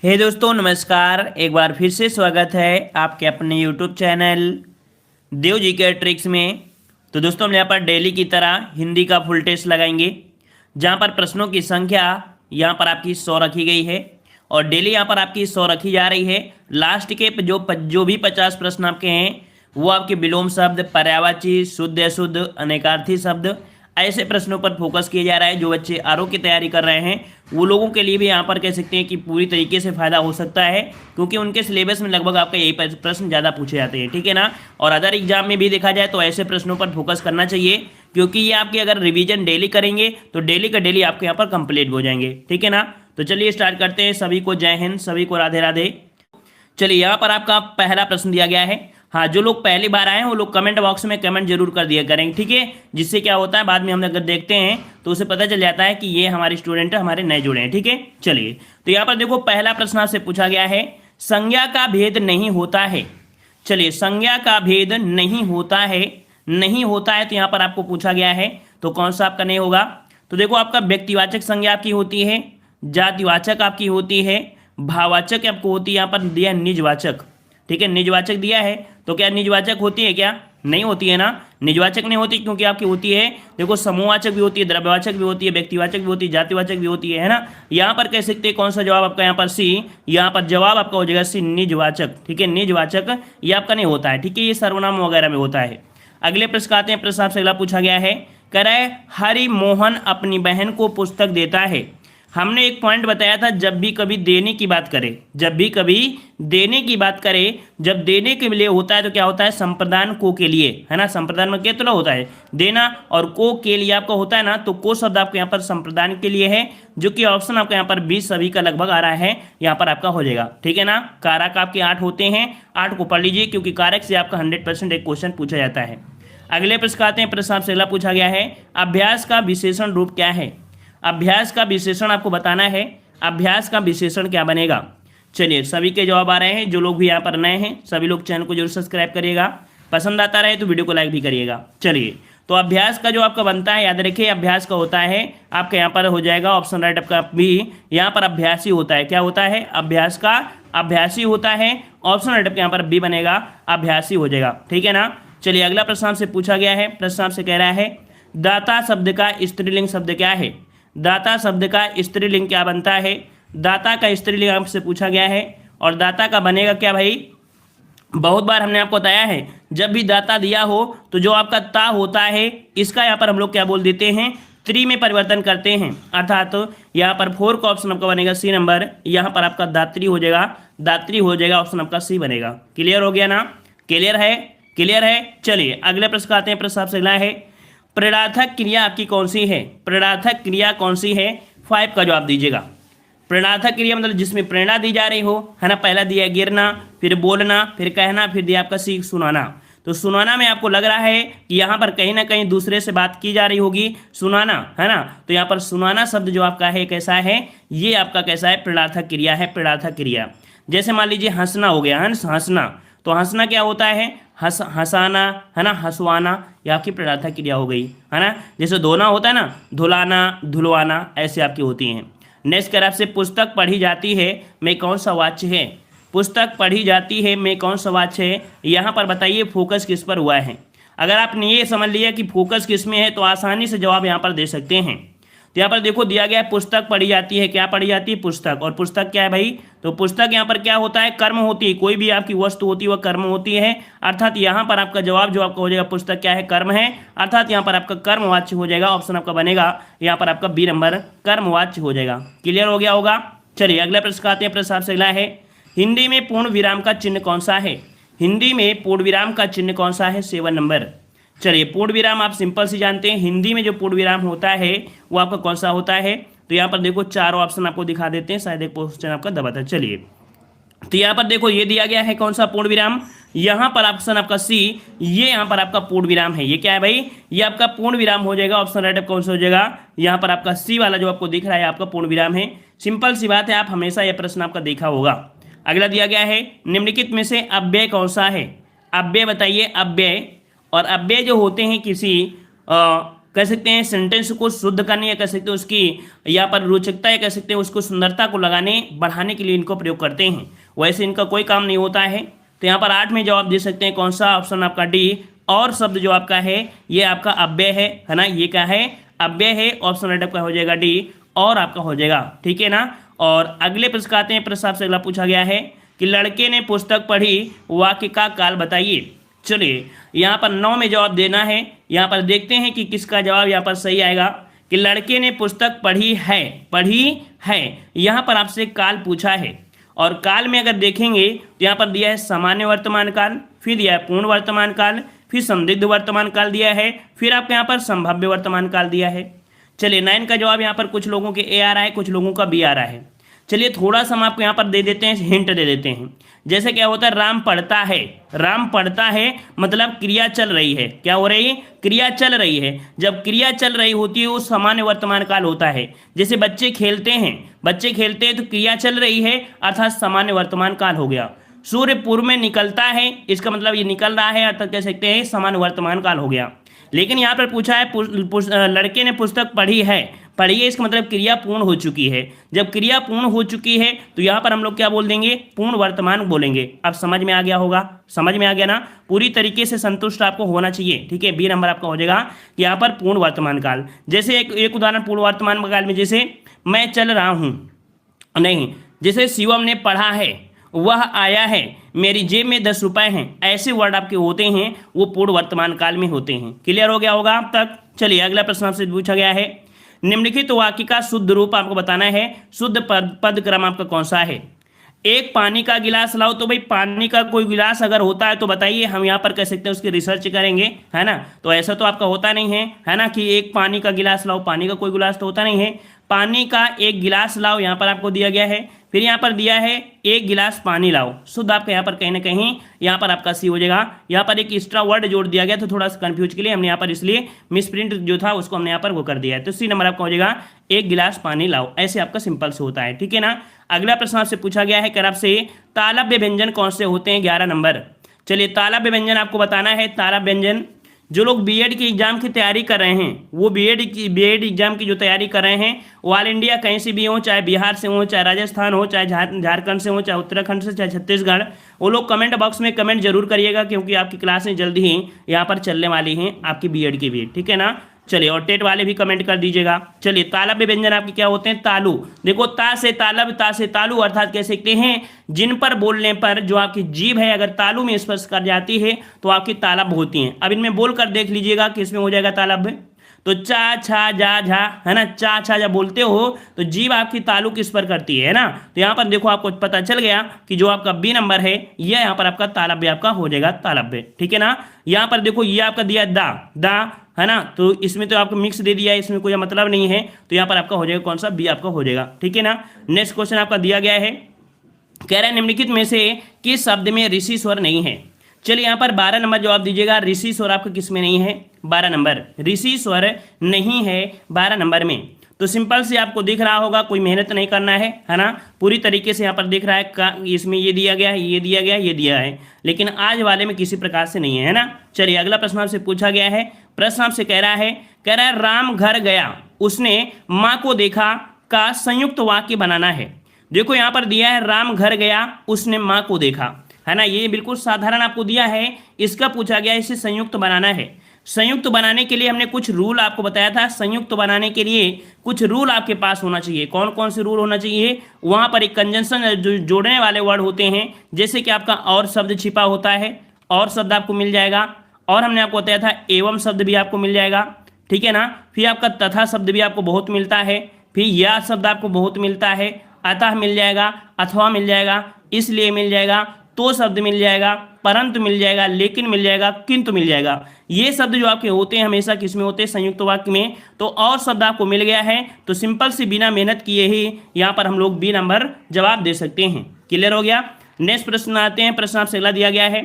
हे दोस्तों नमस्कार। एक बार फिर से स्वागत है आपके अपने यूट्यूब चैनल देव जी के ट्रिक्स में। तो दोस्तों हम यहाँ पर डेली की तरह हिंदी का फुल टेस्ट लगाएंगे, जहाँ पर प्रश्नों की संख्या यहाँ पर आपकी 100 रखी गई है और डेली यहाँ पर आपकी 100 रखी जा रही है। लास्ट के जो भी 50 प्रश्न आपके हैं वो आपके विलोम शब्द, पर्यायवाची, शुद्ध अशुद्ध, अनेकार्थी शब्द, ऐसे प्रश्नों पर फोकस किया जा रहा है। जो बच्चे आरओ की तैयारी कर रहे हैं वो लोगों के लिए भी यहाँ पर कह सकते हैं कि पूरी तरीके से फायदा हो सकता है, क्योंकि उनके सिलेबस में लगभग आपका यही प्रश्न ज़्यादा पूछे जाते हैं, ठीक है ना। और अदर एग्जाम में भी देखा जाए तो ऐसे प्रश्नों पर फोकस करना चाहिए, क्योंकि ये आपकी अगर रिविजन डेली करेंगे तो डेली का डेली आपके यहाँ पर कंप्लीट हो जाएंगे, ठीक है ना। तो चलिए स्टार्ट करते हैं। सभी को जय हिंद, सभी को राधे राधे। चलिए यहाँ पर आपका पहला प्रश्न दिया गया है। हाँ, जो लोग पहली बार आए हैं वो लोग कमेंट बॉक्स में कमेंट जरूर कर दिया करेंगे, ठीक है। जिससे क्या होता है, बाद में हम अगर देखते हैं तो उसे पता चल जाता है कि ये हमारे स्टूडेंट हमारे नए जुड़े हैं, ठीक है। चलिए तो यहाँ पर देखो पहला प्रश्न आपसे पूछा गया है, संज्ञा का भेद नहीं होता है। चलिए, संज्ञा का भेद नहीं होता है, नहीं होता है तो यहाँ पर आपको पूछा गया है, तो कौन सा आपका नहीं होगा। तो देखो आपका व्यक्तिवाचक संज्ञा आपकी होती है, जातिवाचक आपकी होती है, भाववाचक आपको होती है, यहाँ पर दिया निजवाचक, ठीक है। निजवाचक दिया है तो क्या निजवाचक होती है, क्या नहीं होती है ना। निजवाचक नहीं होती क्योंकि आपकी होती है, देखो समूहवाचक भी होती है, द्रव्यवाचक भी होती है, व्यक्तिवाचक भी होती है, जातिवाचक भी होती है ना। यहाँ पर कह सकते हैं कौन सा जवाब आपका यहाँ पर सी, यहाँ पर जवाब आपका हो जाएगा सी, निजवाचक, ठीक है। निजवाचक ये आपका नहीं होता है, ठीक है, ये सर्वनाम वगैरह में होता है। अगले प्रश्न आते हैं। प्रश्न आपसे अगला पूछा गया है, कह रहा है हरि मोहन अपनी बहन को पुस्तक देता है। हमने एक पॉइंट बताया था, जब भी कभी देने की बात करें, जब भी कभी देने की बात करें, जब देने के लिए होता है तो क्या होता है, संप्रदान को के लिए, है ना। संप्रदान में कितना होता है, देना, और को के लिए आपका होता है ना। तो को शब्द आपके यहाँ पर संप्रदान के लिए है, जो कि ऑप्शन आपका यहाँ पर 20 सभी का लगभग आ रहा है, यहाँ पर आपका हो जाएगा, ठीक है ना। कारक आपके 8 होते हैं, 8 को पढ़ लीजिए, क्योंकि कारक से आपका 100% एक क्वेश्चन पूछा जाता है। अगले प्रश्न आते हैं। प्रश्न आपसे अगला पूछा गया है, अभ्यास का विशेषण रूप क्या है। अभ्यास का विशेषण आपको बताना है, अभ्यास का विशेषण क्या बनेगा। चलिए सभी के जवाब आ रहे हैं। जो लोग भी यहाँ पर नए हैं सभी लोग चैनल को जरूर सब्सक्राइब करिएगा, पसंद आता रहे तो वीडियो को लाइक भी करिएगा। चलिए तो अभ्यास का जो आपका बनता है, याद रखिए अभ्यास का होता है आपका यहाँ पर हो जाएगा ऑप्शन राइट आपका बी, यहाँ पर अभ्यासी होता है, क्या होता है, अभ्यास का अभ्यासी होता है, ऑप्शन राइट आपका यहाँ पर बी बनेगा, अभ्यासी हो जाएगा, ठीक है ना। चलिए अगला प्रश्न आपसे पूछा गया है। प्रश्न आपसे कह रहा है, दाता शब्द का स्त्रीलिंग शब्द क्या है। दाता शब्द का स्त्रीलिंग क्या बनता है। दाता का स्त्रीलिंग आपसे पूछा गया है, और दाता का बनेगा क्या भाई। बहुत बार हमने आपको बताया है, जब भी दाता दिया हो तो जो आपका ता होता है इसका यहाँ पर हम लोग क्या बोल देते हैं, त्री में परिवर्तन करते हैं। अर्थात तो यहाँ पर 4 का ऑप्शन आपका बनेगा सी नंबर, यहाँ पर आपका दात्री हो जाएगा, दात्री हो जाएगा, ऑप्शन आपका सी बनेगा। क्लियर हो गया ना, क्लियर है, क्लियर है। चलिए अगले प्रश्न आते हैं। प्रश्न आपसे अगला है, प्रेरणार्थक क्रिया आपकी कौन सी है। प्रेरणार्थक क्रिया कौन सी है, 5 का जवाब दीजिएगा। प्रेरणार्थक क्रिया मतलब जिसमें प्रेरणा दी जा रही हो, है ना। पहला दिया गिरना, फिर बोलना, फिर कहना, फिर दिया आपका सीख सुनाना। तो सुनाना में आपको लग रहा है कि यहाँ पर कहीं ना कहीं दूसरे से बात की जा रही होगी, सुनाना, है ना। तो यहाँ पर सुनाना शब्द जो आपका है कैसा है, ये आपका कैसा है, प्रेरणार्थक क्रिया है, प्रेरणार्थक क्रिया। जैसे मान लीजिए हंसना हो गया, हंसना, तो हंसना क्या होता है, हंसाना, है ना, हंसवाना, ये आपकी प्रेरणार्थक क्रिया हो गई, है ना। जैसे धोना होता है ना, धुलाना, धुलवाना, ऐसे आपकी होती हैं। नेक्स्ट कर आपसे, पुस्तक पढ़ी जाती है में कौन सा वाच्य है। पुस्तक पढ़ी जाती है में कौन सा वाच्य है, यहाँ पर बताइए फोकस किस पर हुआ है। अगर आपने ये समझ लिया कि फोकस किस में है तो आसानी से जवाब यहाँ पर दे सकते हैं। तो यहाँ पर देखो दिया गया है, पुस्तक पढ़ी जाती है, क्या पढ़ी जाती है, पुस्तक। और पुस्तक क्या है भाई, तो पुस्तक यहाँ पर क्या होता है, कर्म होती है, कोई भी आपकी वस्तु होती है वह कर्म होती है। अर्थात यहाँ पर आपका जवाब जो आपका हो जाएगा, पुस्तक क्या है, कर्म है, अर्थात यहाँ पर आपका कर्मवाच्य हो जाएगा, ऑप्शन आपका बनेगा यहाँ पर आपका बी नंबर, कर्मवाच्य हो जाएगा। क्लियर हो गया होगा। चलिए अगला प्रश्न आते हैं। प्रश्न आपसे अगला है, हिंदी में पूर्ण विराम का चिन्ह कौन सा है। हिंदी में पूर्ण विराम का चिन्ह कौन सा है, 7 नंबर। चलिए पूर्ण विराम आप सिंपल से जानते हैं, हिंदी में जो पूर्ण विराम होता है वो आपका कौन सा होता है। तो यहाँ पर देखो 4 ऑप्शन आपको दिखा देते हैं, शायद एक क्वेश्चन आपका दबाता है। चलिए तो यहाँ पर देखो ये दिया गया है कौन सा पूर्ण विराम, यहाँ पर ऑप्शन आपका सी, ये यहाँ पर आपका पूर्ण विराम है। ये क्या है भाई, ये आपका पूर्ण विराम हो जाएगा, ऑप्शन राइट कौन सा हो जाएगा, यहाँ पर आपका सी वाला जो आपको दिख रहा है आपका पूर्ण विराम है। सिंपल सी बात है, आप हमेशा यह प्रश्न आपका देखा होगा। अगला दिया गया है, निम्नलिखित में से अव्यय कौन सा है। अव्यय बताइए, अव्यय। और अव्यय जो होते हैं किसी कह सकते हैं सेंटेंस को शुद्ध करने, या कह सकते हैं उसकी यहाँ पर रोचकता, या कह सकते हैं उसको सुंदरता को लगाने बढ़ाने के लिए इनको प्रयोग करते हैं। वैसे इनका कोई काम नहीं होता है। तो यहाँ पर 8 में जवाब दे सकते हैं कौन सा, ऑप्शन आपका डी। और शब्द जो आपका है ये आपका अव्यय है ना, ये क्या है, अव्यय है। ऑप्शन राइट आपका हो जाएगा डी, और आपका हो जाएगा, ठीक है ना। और अगले प्रश्न का आते हैं। प्रश्न आपसे अगला पूछा गया है कि लड़के ने पुस्तक पढ़ी, वाक्य का काल बताइए। चलिए यहाँ पर 9 में जवाब देना है। यहाँ पर देखते हैं कि किसका जवाब यहाँ पर सही आएगा कि लड़के ने पुस्तक पढ़ी है। यहाँ पर आपसे काल पूछा है, और काल में अगर देखेंगे तो यहाँ पर दिया है सामान्य वर्तमान काल, फिर दिया है पूर्ण वर्तमान काल, फिर संदिग्ध वर्तमान काल दिया है, फिर आपके यहाँ पर संभाव्य वर्तमान काल दिया है। चलिए 9 का जवाब यहाँ पर कुछ लोगों के ए आ रहा है, कुछ लोगों का बी आ रहा है। चलिए थोड़ा सा हम आपको यहाँ पर दे देते हैं, हिंट दे देते हैं। जैसे क्या होता है, राम पढ़ता है, राम पढ़ता है मतलब क्रिया चल रही है। क्या हो रही है, क्रिया चल रही है। जब क्रिया चल रही होती है वो सामान्य वर्तमान काल होता है। जैसे बच्चे खेलते हैं, बच्चे खेलते हैं तो क्रिया चल रही है, अर्थात सामान्य वर्तमान काल हो गया। सूर्य पूर्व में निकलता है, इसका मतलब ये निकल रहा है, अर्थात कह सकते हैं सामान्य वर्तमान काल हो गया। लेकिन यहाँ पर पूछा है लड़के ने पुस्तक पढ़ी है, पढ़िए इसका मतलब क्रिया पूर्ण हो चुकी है। जब क्रिया पूर्ण हो चुकी है तो यहाँ पर हम लोग क्या बोल देंगे, पूर्ण वर्तमान बोलेंगे। अब समझ में आ गया होगा, समझ में आ गया ना, पूरी तरीके से संतुष्ट आपको होना चाहिए, ठीक है। बी नंबर आपका हो जाएगा कि यहाँ पर पूर्ण वर्तमान काल। जैसे एक उदाहरण पूर्ण वर्तमान काल में, जैसे मैं चल रहा हूँ, नहीं, जैसे शिवम ने पढ़ा है, वह आया है, मेरी जेब में 10 रुपए हैं, ऐसे वर्ड आपके होते हैं वो पूर्ण वर्तमान काल में होते हैं। क्लियर हो गया होगा अब तक। चलिए अगला प्रश्न आपसे पूछा गया है, निम्नलिखित वाक्य का शुद्ध रूप आपको बताना है। शुद्ध पद क्रम आपका कौन सा है। एक पानी का गिलास लाओ, तो भाई पानी का कोई गिलास अगर होता है तो बताइए, हम यहाँ पर कह सकते हैं उसकी रिसर्च करेंगे, है ना। तो ऐसा तो आपका होता नहीं है ना, कि एक पानी का गिलास लाओ, पानी का कोई गिलास तो होता नहीं है। पानी का एक गिलास लाओ यहाँ पर आपको दिया गया है, फिर यहाँ पर दिया है एक गिलास पानी लाओ। शुद्ध आपका यहाँ पर कहीं ना कहीं यहाँ पर आपका सी हो जाएगा। यहाँ पर एक एक्स्ट्रा वर्ड जोड़ दिया गया तो थोड़ा सा कंफ्यूज के लिए हमने यहाँ पर इसलिए मिसप्रिंट जो था उसको हमने यहाँ पर वो कर दिया है। तो सी नंबर आपका हो जाएगा एक गिलास पानी लाओ। ऐसे आपका सिंपल से होता है, ठीक है ना। अगला प्रश्न आपसे पूछा गया है कि आपसे तालव्य व्यंजन कौन से होते हैं, 11 नंबर। चलिए तालव्य व्यंजन आपको बताना है। तालव्य व्यंजन, जो लोग बीएड की एग्जाम की तैयारी कर रहे हैं, वो बीएड एग्जाम की जो तैयारी कर रहे हैं, वो ऑल इंडिया कहीं से भी हो, चाहे बिहार से हो, चाहे राजस्थान हो, चाहे झारखंड से हो, चाहे उत्तराखंड से, चाहे छत्तीसगढ़, वो लोग कमेंट बॉक्स में कमेंट जरूर करिएगा, क्योंकि आपकी क्लासें जल्दी ही यहाँ पर चलने वाली हैं आपकी बीएड की भी, ठीक है ना। चलिए और टेट वाले भी कमेंट कर दीजिएगा। चलिए तालव्य व्यंजन आपके क्या होते हैं, तालु। देखो ता से तालब, ता से तालु, अर्थात कह सकते हैं जिन पर बोलने पर जो आपकी जीभ है अगर तालु में स्पर्श कर जाती है तो आपकी तालब होती है। अब इनमें बोलकर देख लीजिएगा किसमें हो जाएगा तालव्य। तो चा छा जा झा, है ना, चा छा जा बोलते हो तो जीभ आपकी तालु किस पर करती है ना। तो यहाँ पर देखो आपको पता चल गया कि जो आपका बी नंबर है यह यहाँ पर आपका तालव्य आपका हो जाएगा, तालव्य, ठीक है ना। यहाँ पर देखो ये आपका दिया दा, है ना, तो इसमें तो आपको मिक्स दे दिया है, इसमें कोई मतलब नहीं है, तो यहाँ पर आपका हो जाएगा कौन सा, बी आपका हो जाएगा, ठीक है ना। नेक्स्ट क्वेश्चन आपका दिया गया है, कह रहा है निम्नलिखित में से किस शब्द में ऋषि स्वर नहीं है। चलिए यहाँ पर 12 नंबर जवाब दीजिएगा। ऋषि स्वर आपका किस में नहीं है, 12 नंबर, ऋषि स्वर नहीं है 12 नंबर में। तो सिंपल से आपको दिख रहा होगा, कोई मेहनत नहीं करना है ना, पूरी तरीके से यहाँ पर दिख रहा है इसमें ये दिया गया है, ये दिया गया, ये दिया है, लेकिन आज वाले में किसी प्रकार से नहीं है ना। चलिए अगला प्रश्न आपसे पूछा गया है। प्रश्न आपसे कह रहा है राम घर गया, उसने माँ को देखा का संयुक्त वाक्य बनाना है। देखो यहाँ पर दिया है राम घर गया, उसने माँ को देखा, है ना, ये बिल्कुल साधारण आपको दिया है, इसका पूछा गया, इसे संयुक्त बनाना है। संयुक्त बनाने के लिए हमने कुछ रूल आपको बताया था। संयुक्त बनाने के लिए कुछ रूल आपके पास होना चाहिए। कौन कौन से रूल होना चाहिए, वहां पर एक कंजंक्शन जो जोड़ने वाले वर्ड होते हैं, जैसे कि आपका और शब्द छिपा होता है, और शब्द आपको मिल जाएगा, और हमने आपको बताया था एवं शब्द भी आपको मिल जाएगा, ठीक है ना। फिर आपका तथा शब्द भी आपको बहुत मिलता है, फिर या शब्द आपको बहुत मिलता है, अतः मिल जाएगा, अथवा मिल जाएगा, इसलिए मिल जाएगा, तो शब्द मिल जाएगा, परंतु मिल जाएगा, लेकिन मिल जाएगा, किंतु मिल जाएगा। ये शब्द जो आपके होते हैं हमेशा किस में होते हैं, संयुक्त वाक्य में। तो और शब्द आपको मिल गया है, तो सिंपल से बिना मेहनत किए ही यहाँ पर हम लोग बी नंबर जवाब दे सकते हैं। क्लियर हो गया। नेक्स्ट प्रश्न आते हैं। प्रश्न आपसे अगला दिया गया है,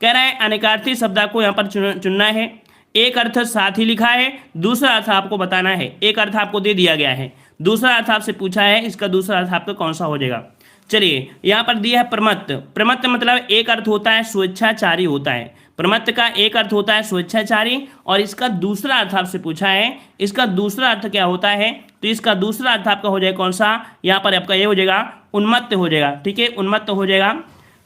कह रहा है अनेकार्थी शब्द आपको यहाँ पर चुनना है। एक अर्थ साथ ही लिखा है, दूसरा अर्थ आपको बताना है। एक अर्थ आपको दे दिया गया है, दूसरा अर्थ आपसे पूछा है, इसका दूसरा अर्थ आपका कौन सा हो जाएगा। चलिए यहाँ पर दिया है प्रमत्त। प्रमत्त मतलब एक अर्थ होता है स्वेच्छाचारी होता है। प्रमत्त का एक अर्थ होता है स्वेच्छाचारी, और इसका दूसरा अर्थ आपसे पूछा है, इसका दूसरा अर्थ क्या होता है, तो इसका दूसरा अर्थ आपका हो जाएगा कौन सा, यहाँ पर आपका ये हो जाएगा उन्मत्त हो जाएगा। ठीक है, उन्मत्त हो जाएगा।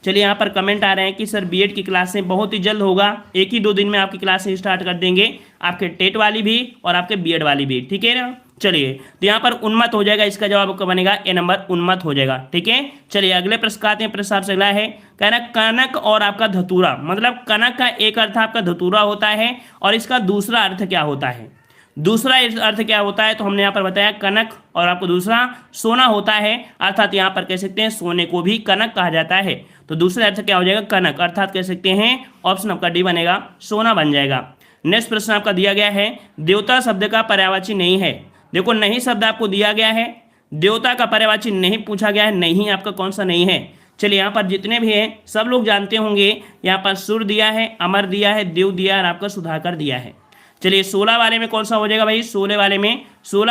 चलिए यहाँ पर कमेंट आ रहे हैं कि सर बीएड की क्लासें बहुत ही जल्द होगा, 1 ही 2 दिन में आपकी क्लासें स्टार्ट कर देंगे, आपके टेट वाली भी और आपके बीएड वाली भी। ठीक है ना, चलिए तो यहाँ पर उन्मत्त हो जाएगा, इसका जवाब आपका बनेगा ए नंबर, उन्मत्त हो जाएगा। ठीक है, चलिए अगले प्रश्न का आते हैं। प्रश्न आपसे अगला है, कह रहा कनक और आपका धतूरा, मतलब कनक का एक अर्थ आपका धतूरा होता है और इसका दूसरा अर्थ क्या होता है, दूसरा अर्थ क्या होता है, तो हमने यहाँ पर बताया कनक और आपको दूसरा सोना होता है, अर्थात यहाँ पर कह सकते हैं सोने को भी कनक कहा जाता है। तो दूसरा अर्थ क्या हो जाएगा, कनक, अर्थात कह सकते हैं ऑप्शन आपका डी बनेगा, सोना बन जाएगा। नेक्स्ट प्रश्न आपका दिया गया है, देवता शब्द का पर्यायवाची नहीं है। देखो नहीं शब्द आपको दिया गया है, देवता का पर्यायवाची नहीं पूछा गया है, नहीं आपका कौन सा नहीं है। चलिए यहाँ पर जितने भी हैं सब लोग जानते होंगे, यहाँ पर सुर दिया है, अमर दिया है, देव दिया है और आपका सुधाकर दिया है। चलिए 16 वाले में कौन सा हो जाएगा भाई, 16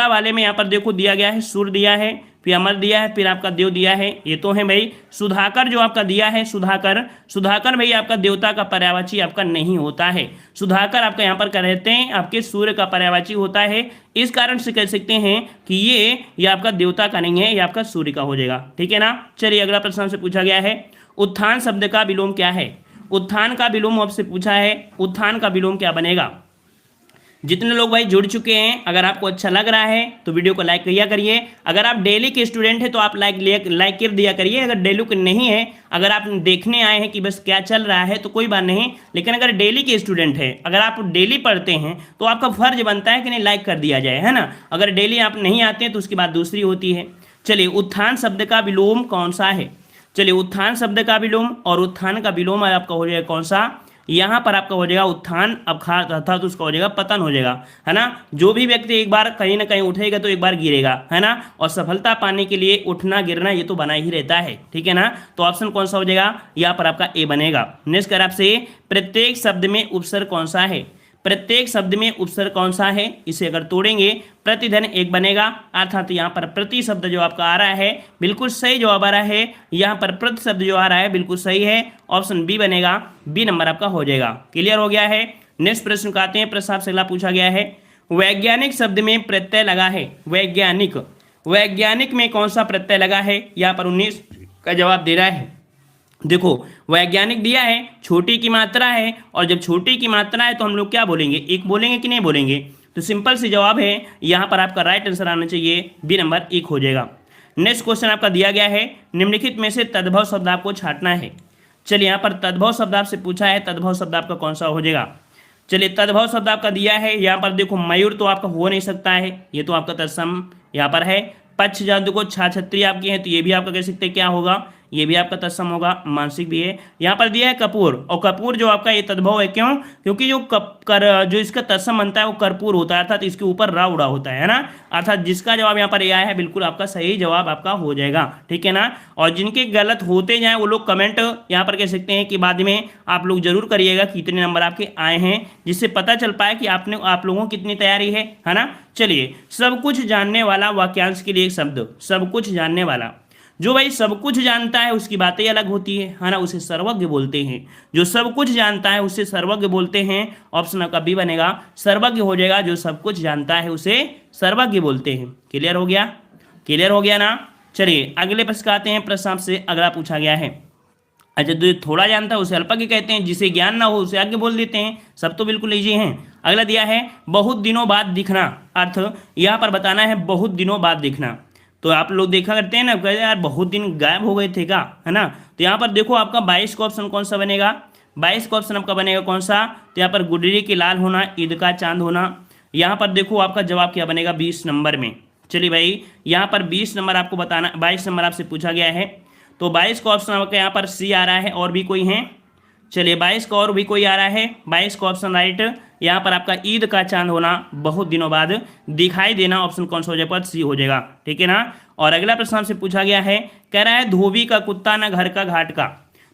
वाले में यहाँ पर देखो दिया गया है, सुर दिया है, फिर अमर दिया है, फिर आपका देव दिया है, ये तो है भाई। सुधाकर जो आपका दिया है, सुधाकर भाई आपका देवता का पर्यायवाची आपका नहीं होता है। सुधाकर आपका यहाँ पर क्या रहते हैं, आपके सूर्य का पर्यायवाची होता है, इस कारण से कह सकते हैं कि ये आपका देवता का नहीं है, ये आपका सूर्य का हो जाएगा। ठीक है ना, चलिए अगला प्रश्न से पूछा गया है, उत्थान शब्द का विलोम क्या है। उत्थान का विलोम आपसे पूछा है, उत्थान का विलोम क्या बनेगा। जितने लोग भाई जुड़ चुके हैं, अगर आपको अच्छा लग रहा है तो वीडियो को लाइक किया करिए। अगर आप डेली के स्टूडेंट हैं तो आप लाइक कर दिया करिए। अगर डेली के नहीं है, अगर आप देखने आए हैं कि बस क्या चल रहा है तो कोई बात नहीं, लेकिन अगर डेली के स्टूडेंट है, अगर आप डेली पढ़ते हैं तो आपका फर्ज बनता है कि नहीं लाइक कर दिया जाए, है ना। अगर डेली आप नहीं आते हैं तो उसकी बात दूसरी होती है। चलिए उत्थान शब्द का विलोम कौन सा है। चलिए उत्थान शब्द का विलोम और उत्थान का विलोम आपका हो जाएगा कौन सा, यहाँ पर आपका हो जाएगा उत्थान, अर्थात तो उसका हो जाएगा पतन हो जाएगा, है ना। जो भी व्यक्ति एक बार कहीं ना कहीं उठेगा तो एक बार गिरेगा, है ना, और सफलता पाने के लिए उठना गिरना ये तो बना ही रहता है। ठीक है ना, तो ऑप्शन कौन सा हो जाएगा, यहाँ पर आपका ए बनेगा। नेक्स्ट कर आपसे, प्रत्येक शब्द में उपसर्ग कौन सा है। प्रत्येक शब्द में उपसर्ग कौन सा है, इसे अगर तोड़ेंगे प्रतिधन एक बनेगा, अर्थात यहाँ पर प्रति शब्द जो आपका आ रहा है बिल्कुल सही जवाब आ रहा है, यहाँ पर प्रति शब्द जो आ रहा है बिल्कुल सही है, ऑप्शन बी बनेगा, बी नंबर आपका हो जाएगा। क्लियर हो गया है। नेक्स्ट प्रश्न का आते हैं। प्रश्न आपसे अगला पूछा गया है, वैज्ञानिक शब्द में प्रत्यय लगा है। वैज्ञानिक में कौन सा प्रत्यय लगा है, यहाँ पर 19 का जवाब दे रहा है। देखो वैज्ञानिक दिया है, छोटी की मात्रा है, और जब छोटी की मात्रा है तो हम लोग क्या बोलेंगे, एक बोलेंगे कि नहीं बोलेंगे। तो सिंपल सी जवाब है, यहाँ पर आपका राइट आंसर आना चाहिए, बी नंबर एक हो जाएगा। नेक्स्ट क्वेश्चन आपका दिया गया है, निम्नलिखित में से तद्भव शब्द आपको छांटना है। चलिए यहाँ पर तद्भव शब्द आपसे पूछा है, तद्भव शब्द आपका कौन सा हो जाएगा। चलिए तद्भव शब्द आपका दिया है, यहाँ पर देखो मयूर तो आपका हो नहीं सकता है, ये तो आपका तत्सम यहाँ पर है। पक्ष जब देखो छाछत्री आपकी है तो ये भी आपका कह सकते हैं क्या होगा, ये भी आपका तत्सम होगा, मानसिक भी है। यहाँ पर दिया है कपूर, और कपूर जो आपका ये तद्भव है, क्यों, क्योंकि जो इसका तत्सम बनता है वो कर्पूर होता है, अर्थात इसके ऊपर रा उड़ा होता है ना, अर्थात जिसका जवाब यहाँ पर ये आया है बिल्कुल आपका सही जवाब आपका हो जाएगा। ठीक है ना, और जिनके गलत होते जाए वो लोग कमेंट यहाँ पर कह सकते हैं कि बाद में आप लोग जरूर करिएगा कि कितने नंबर आपके आए हैं, जिससे पता चल पाए कि आप लोगों की कितनी तैयारी है ना। चलिए, सब कुछ जानने वाला वाक्यांश के लिए एक शब्द, सब कुछ जानने वाला। जो भाई सब कुछ जानता है उसकी बातें अलग होती है ना, उसे सर्वज्ञ बोलते हैं। जो सब कुछ जानता है उसे सर्वज्ञ बोलते हैं, ऑप्शन का बी बनेगा, सर्वज्ञ हो जाएगा। जो सब कुछ जानता है उसे सर्वज्ञ बोलते हैं। क्लियर हो गया, क्लियर हो गया ना। चलिए अगले प्रश्न आते हैं। प्रश्न आपसे अगला पूछा गया है, अच्छा जो थोड़ा जानता है उसे अल्पज्ञ कहते हैं, जिसे ज्ञान ना हो उसे अज्ञ बोल देते हैं। सब तो बिल्कुल ईजी हैं। अगला दिया है, बहुत दिनों बाद दिखना, अर्थ यहाँ पर बताना है बहुत दिनों बाद दिखना। तो आप लोग देखा करते हैं ना, कहते यार बहुत दिन गायब हो गए थे का, है ना। तो यहाँ पर देखो आपका 22 का ऑप्शन कौन सा बनेगा, 22 का ऑप्शन आपका बनेगा कौन सा, तो यहाँ पर गुडरी की लाल होना, ईद का चांद होना। यहाँ पर देखो आपका जवाब क्या बनेगा 20 नंबर में। चलिए भाई यहाँ पर 20 नंबर आपको बताना, 22 नंबर आपसे पूछा गया है, तो 22 का ऑप्शन आपका यहाँ पर सी आ रहा है। और भी कोई है, चलिए 22 का और भी कोई आ रहा है, 22 का ऑप्शन राइट। यहाँ पर आपका ईद का चांद होना, बहुत दिनों बाद दिखाई देना, ऑप्शन कौन सा हो जाएगा, सी हो जाएगा। ठीक है ना। और अगला प्रश्न आपसे पूछा गया है, कह रहा है धोबी का कुत्ता न घर का घाट का।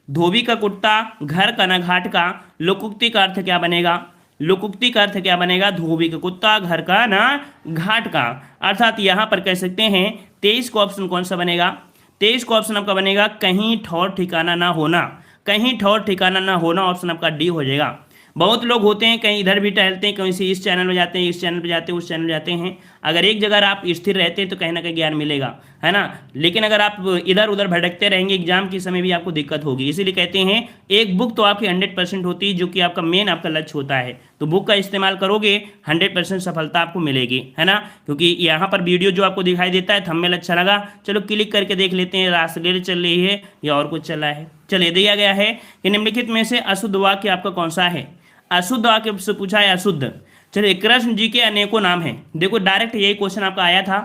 धोबी का कुत्ता घर का न घाट का, लोकोक्ति का अर्थ क्या बनेगा, लोकोक्ति का अर्थ क्या बनेगा, धोबी का कुत्ता घर का न घाट का, अर्थात यहाँ पर कह सकते हैं 23 का ऑप्शन कौन सा बनेगा, 23 का ऑप्शन आपका बनेगा कहीं ठौर ठिकाना ना होना। कहीं ठौर ठिकाना ना होना, ऑप्शन आपका डी हो जाएगा। बहुत लोग होते हैं कहीं इधर भी टहलते हैं, कहीं से इस चैनल में जाते हैं, इस चैनल पे जाते हैं, उस चैनल में जाते हैं। अगर एक जगह आप स्थिर रहते हैं तो कहीं ना कहीं ज्ञान मिलेगा, है ना। लेकिन अगर आप इधर उधर भटकते रहेंगे एग्जाम के समय भी आपको दिक्कत होगी। इसीलिए कहते हैं एक बुक तो आपकी 100% होती है, जो कि आपका मेन आपका लक्ष्य होता है। तो बुक का इस्तेमाल करोगे 100% सफलता आपको मिलेगी, है ना। क्योंकि यहाँ पर वीडियो जो आपको दिखाई देता है, थंबनेल अच्छा लगा, चलो क्लिक करके देख लेते हैं रासलीला चल रही है या और कुछ चल रहा है। चलिए दिया गया है कि निम्नलिखित में से अशुद्ध वाक्य आपका कौन सा है। अशुद्ध वाक्य से पूछा है अशुद्ध। चलिए कृष्ण जी के अनेकों नाम हैं। देखो डायरेक्ट यही क्वेश्चन आपका आया था,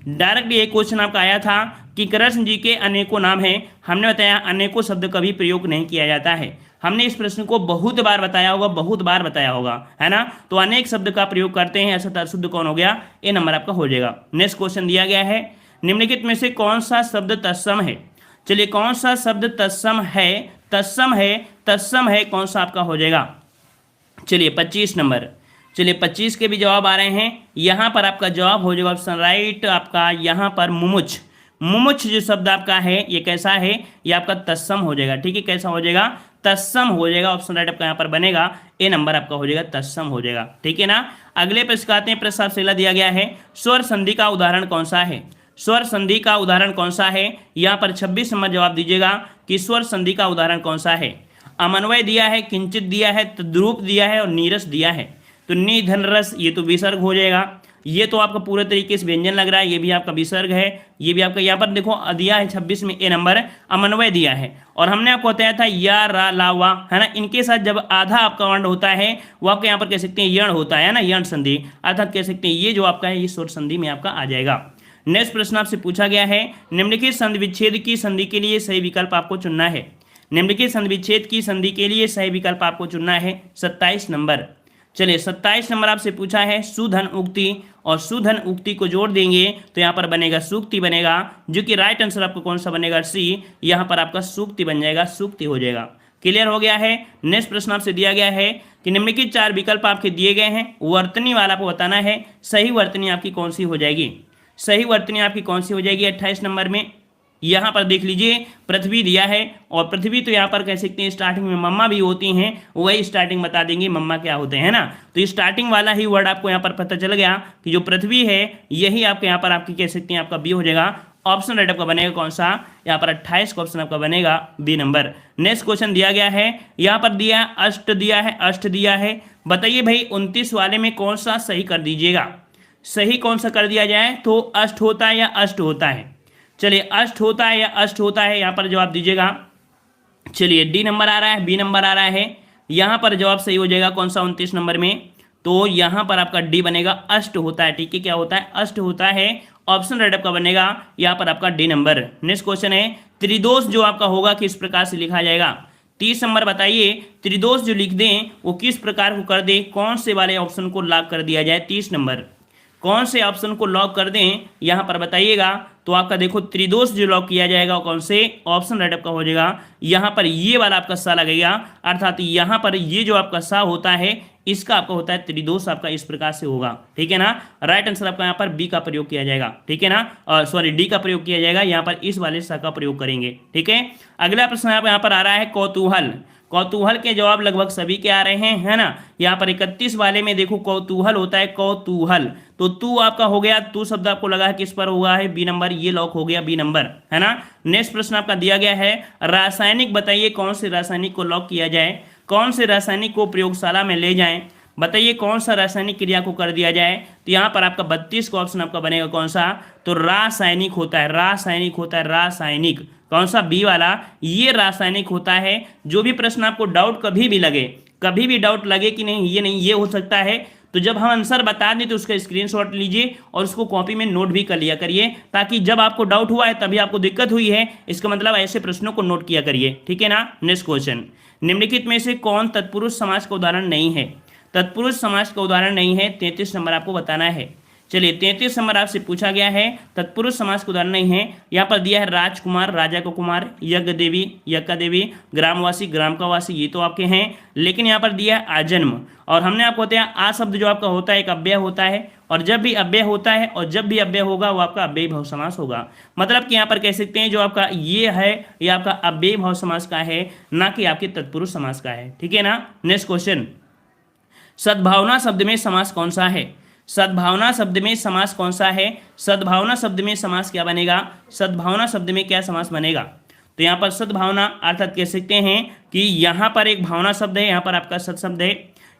डायरेक्ट यही क्वेश्चन आपका आया था कि कृष्ण जी के अनेकों नाम हैं। हमने बताया अनेकों शब्द कभी प्रयोग नहीं किया जाता है। हमने इस प्रश्न को बहुत बार बताया होगा, बहुत बार बताया होगा, है ना। तो अनेक शब्द का प्रयोग करते हैं, ऐसा अशुद्ध कौन हो गया, ये नंबर आपका हो जाएगा। नेक्स्ट क्वेश्चन दिया गया है निम्नलिखित में से कौन सा शब्द तत्सम है। चलिए कौन सा शब्द तत्सम है, तत्सम है, तत्सम है, कौन सा आपका हो जाएगा। चलिए 25 नंबर। चलिए 25 के भी जवाब आ रहे हैं। यहाँ पर आपका जवाब हो जाएगा ऑप्शन राइट आपका, यहाँ पर मुमुच। मुमुच जो शब्द आपका है ये कैसा है, ये आपका तत्सम हो जाएगा। ठीक है, कैसा हो जाएगा, तत्सम हो जाएगा। ऑप्शन राइट आपका यहाँ पर बनेगा, ए नंबर आपका हो जाएगा, तत्सम हो जाएगा। ठीक है ना। अगले प्रश्न आते हैं, प्रश्न आपसे दिया गया है स्वर संधि का उदाहरण कौन सा है। स्वर संधि का उदाहरण कौन सा है, यहाँ पर 26 नंबर जवाब दीजिएगा कि स्वर संधि का उदाहरण कौन सा है। अमन्वय दिया है, किंचित दिया है, तद्रूप दिया है और नीरस दिया है। तो नि धन रस ये तो विसर्ग हो जाएगा। ये तो आपका पूरे तरीके से व्यंजन लग रहा है, ये भी आपका विसर्ग है। ये भी आपका यहाँ पर देखो दिया है 26 में ए नंबर, अमन्वय दिया है। और हमने आपको बताया था या रा ला वा, है ना। इनके साथ जब आधा आपका वर्ण होता है वो आपके यहाँ पर कह सकते हैं यण होता है ना, यण संधि, अर्थात कह सकते हैं ये जो आपका है ये स्वर संधि में आपका आ जाएगा। नेक्स्ट प्रश्न आपसे पूछा गया है निम्नलिखित संधि विच्छेद की संधि के लिए सही विकल्प आपको चुनना है। निम्नलिखित संधि विच्छेद की संधि के लिए सही विकल्प आपको चुनना है 27 नंबर। चलिए 27 नंबर आपसे पूछा है सुधन उक्ति, और सुधन उक्ति को जोड़ देंगे तो यहाँ पर बनेगा सूक्ति बनेगा, जो कि राइट आंसर आपको कौन सा बनेगा, सी। यहाँ पर आपका सूक्ति बन जाएगा, सूक्ति हो जाएगा। क्लियर हो गया है। नेक्स्ट प्रश्न आपसे दिया गया है कि निम्नलिखित 4 विकल्प आपके दिए गए हैं, वर्तनी वाला आपको बताना है सही वर्तनी आपकी कौन सी हो जाएगी। सही वर्तनी आपकी कौन सी हो जाएगी 28 नंबर में। यहाँ पर देख लीजिए पृथ्वी दिया है, और पृथ्वी तो यहाँ पर कह सकते हैं स्टार्टिंग में मम्मा भी होती हैं, वही स्टार्टिंग बता देंगे मम्मा क्या होते हैं ना। तो ये स्टार्टिंग वाला ही वर्ड आपको यहाँ पर पता चल गया कि जो पृथ्वी है यही आपके यहाँ पर आपकी कह सकते हैं आपका बी हो जाएगा। ऑप्शन राइट आपका बनेगा कौन सा, यहाँ पर 28 का ऑप्शन आपका बनेगा बी नंबर। नेक्स्ट क्वेश्चन दिया गया है, यहाँ पर दिया अष्ट दिया है, अष्ट दिया है। बताइए भाई 29 वाले में कौन सा सही कर दीजिएगा, सही कौन सा कर दिया जाए। तो अष्ट होता है या अष्ट होता है। चलिए अष्ट होता है या अष्ट होता है, यहाँ पर जवाब दीजिएगा। चलिए डी नंबर आ रहा है, बी नंबर आ रहा है, यहाँ पर जवाब सही हो जाएगा कौन सा 29 नंबर में। तो यहाँ पर आपका डी बनेगा, अष्ट होता है। ठीक है, क्या होता है, अष्ट होता है। ऑप्शन राइट आपका बनेगा यहाँ पर आपका डी नंबर। नेक्स्ट क्वेश्चन है त्रिदोष जो आपका होगा किस प्रकार से लिखा जाएगा। 30 नंबर बताइए त्रिदोष जो लिख दें वो किस प्रकार को कर दें, कौन से वाले ऑप्शन को लॉक कर दिया जाए। 30 नंबर कौन से ऑप्शन को लॉक कर दें यहाँ पर बताइएगा। तो आपका देखो त्रिदोष जो लॉक किया जाएगा कौन से, ऑप्शन राइट आपका हो जाएगा यहाँ पर ये वाला आपका सा लगेगा, अर्थात यहाँ पर ये जो आपका सा होता है इसका आपका होता है त्रिदोष, आपका इस प्रकार से होगा। ठीक है ना। राइट आंसर आपका यहाँ पर बी का प्रयोग किया जाएगा। ठीक है ना, सॉरी डी का प्रयोग किया जाएगा, यहाँ पर इस वाले सा का प्रयोग करेंगे। ठीक है। अगला प्रश्न यहाँ पर आ रहा है कौतूहल। कौतूहल के जवाब लगभग सभी के आ रहे हैं, है ना। यहाँ पर 31 वाले में देखो कौतूहल होता है, कौतूहल। तो तू आपका हो गया, तू शब्द आपको लगा है किस पर हुआ है, बी नंबर, ये लॉक हो गया बी नंबर, है ना। नेक्स्ट प्रश्न आपका दिया गया है रासायनिक। बताइए कौन से रासायनिक को लॉक किया जाए, कौन से रासायनिक को प्रयोगशाला में ले जाएं। बताइए कौन सा रासायनिक क्रिया को कर दिया जाए। तो यहाँ पर आपका 32 का ऑप्शन आपका बनेगा कौन सा, तो रासायनिक होता है, रासायनिक होता है, रासायनिक कौन सा, बी वाला, ये रासायनिक होता है। जो भी प्रश्न आपको डाउट कभी भी लगे, कभी भी डाउट लगे कि नहीं ये नहीं ये हो सकता है, तो जब हम आंसर बता दें तो उसका स्क्रीनशॉट लीजिए और उसको कॉपी में नोट भी कर लिया करिए, ताकि जब आपको डाउट हुआ है तभी आपको दिक्कत हुई है, इसका मतलब ऐसे प्रश्नों को नोट किया करिए। ठीक है ना। नेक्स्ट क्वेश्चन, निम्नलिखित में से कौन तत्पुरुष समास का उदाहरण नहीं है। तत्पुरुष समास का उदाहरण नहीं है, 33 नंबर आपको बताना है। चलिए 33 नंबर आपसे पूछा गया है, तत्पुरुष समास का उदाहरण नहीं है। यहाँ पर दिया है राजकुमार, राजा का कुमार, यज्ञ देवी, यज्ञ का देवी, ग्रामवासी, ग्राम का वासी, ये तो आपके हैं। लेकिन यहाँ पर दिया है आजन्म, और हमने आपको बताया आ शब्द जो आपका होता है एक अव्यय होता है, और जब भी अव्यय होता है और जब भी अव्यय होगा वो आपका अव्ययी भाव समास होगा। मतलब कि यहाँ पर कह सकते हैं जो आपका ये है ये आपका अव्ययी भाव समास का है, ना कि आपके तत्पुरुष समास का है। ठीक है ना। नेक्स्ट क्वेश्चन, सद्भावना शब्द में समास कौन सा है? सद्भावना शब्द में समास कौन सा है? सद्भावना शब्द में समास क्या बनेगा? सद्भावना शब्द में क्या समास बनेगा? तो यहाँ पर सद्भावना अर्थात कह सकते हैं कि यहाँ पर एक भावना शब्द है, यहाँ पर आपका सद शब्द है।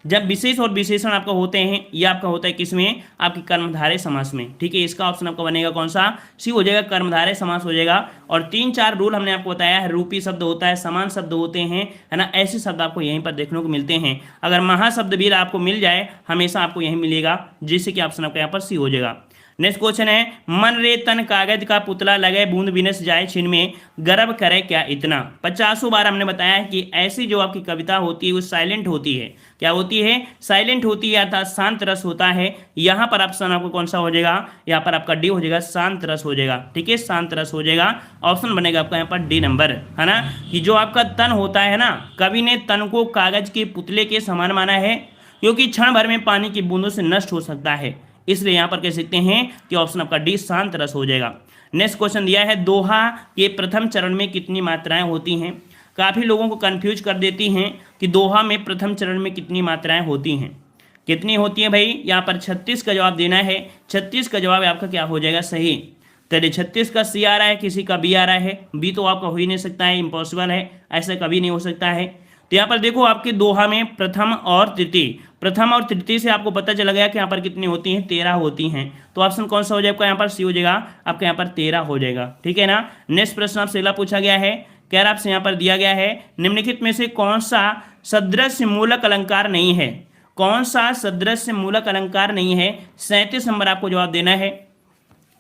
जब विशेष और विशेषण आपका होते हैं, यह आपका होता है किसमें? आपकी कर्मधारय समास में। ठीक है, इसका ऑप्शन आपका बनेगा कौन सा? सी हो जाएगा, कर्मधारय समास हो जाएगा। और 3-4 रूल हमने आपको बताया है, रूपी शब्द होता है, समान शब्द होते हैं, है ना, ऐसे शब्द आपको यहीं पर देखने को मिलते हैं। अगर महाशब्द भी आपको मिल जाए हमेशा आपको यही मिलेगा, जिससे कि ऑप्शन आपका यहाँ पर सी हो जाएगा। नेक्स्ट क्वेश्चन है, मन रे तन कागज का पुतला लगे बूंद बिनस जाए छिन में गर्व करे क्या इतना। 50 बार हमने बताया है कि ऐसी जो आपकी कविता होती है वो साइलेंट होती है। क्या होती है? साइलेंट होती है, अर्थात शांत रस होता है। यहाँ पर ऑप्शन आपको कौन सा हो जाएगा? यहाँ पर आपका डी हो जाएगा, शांत रस हो जाएगा। ठीक है, शांत रस हो जाएगा, ऑप्शन बनेगा आपका यहाँ पर डी नंबर, है ना। कि जो आपका तन होता है ना, कवि ने तन को कागज के पुतले के समान माना है, क्योंकि क्षण भर में पानी की बूंदों से नष्ट हो सकता है, इसलिए यहां पर कह सकते हैं कि ऑप्शन आपका डी शांत रस हो जाएगा। नेक्स्ट क्वेश्चन दिया है, दोहा के प्रथम चरण में कितनी मात्राएं होती हैं? काफी लोगों को कंफ्यूज कर देती हैं कि दोहा में प्रथम चरण में कितनी मात्राएं होती हैं। कितनी होती है भाई? यहाँ पर 36 का जवाब देना है। 36 का जवाब आपका क्या हो जाएगा? सही। चलिए 36 का सी आ रहा है, किसी का बी आ रहा है। बी तो आपका हो ही नहीं सकता है, इम्पॉसिबल है, ऐसा कभी नहीं हो सकता है। तो यहाँ पर देखो आपके दोहा में प्रथम और तृतीय, प्रथम और तृतीय से आपको पता चला गया कि यहाँ पर कितनी होती हैं? 13 होती हैं। तो ऑप्शन कौन सा हो जाएगा? यहाँ पर सी हो जाएगा, आपका यहाँ पर 13 हो जाएगा। ठीक है ना। नेक्स्ट प्रश्न आपसे अगला पूछा गया है, कह रहा आपसे यहाँ पर दिया गया है, निम्नलिखित में से कौन सा सदृश्य मूलक अलंकार नहीं है? कौन सा सदृश्य मूलक अलंकार नहीं है? 37 नंबर आपको जवाब देना है।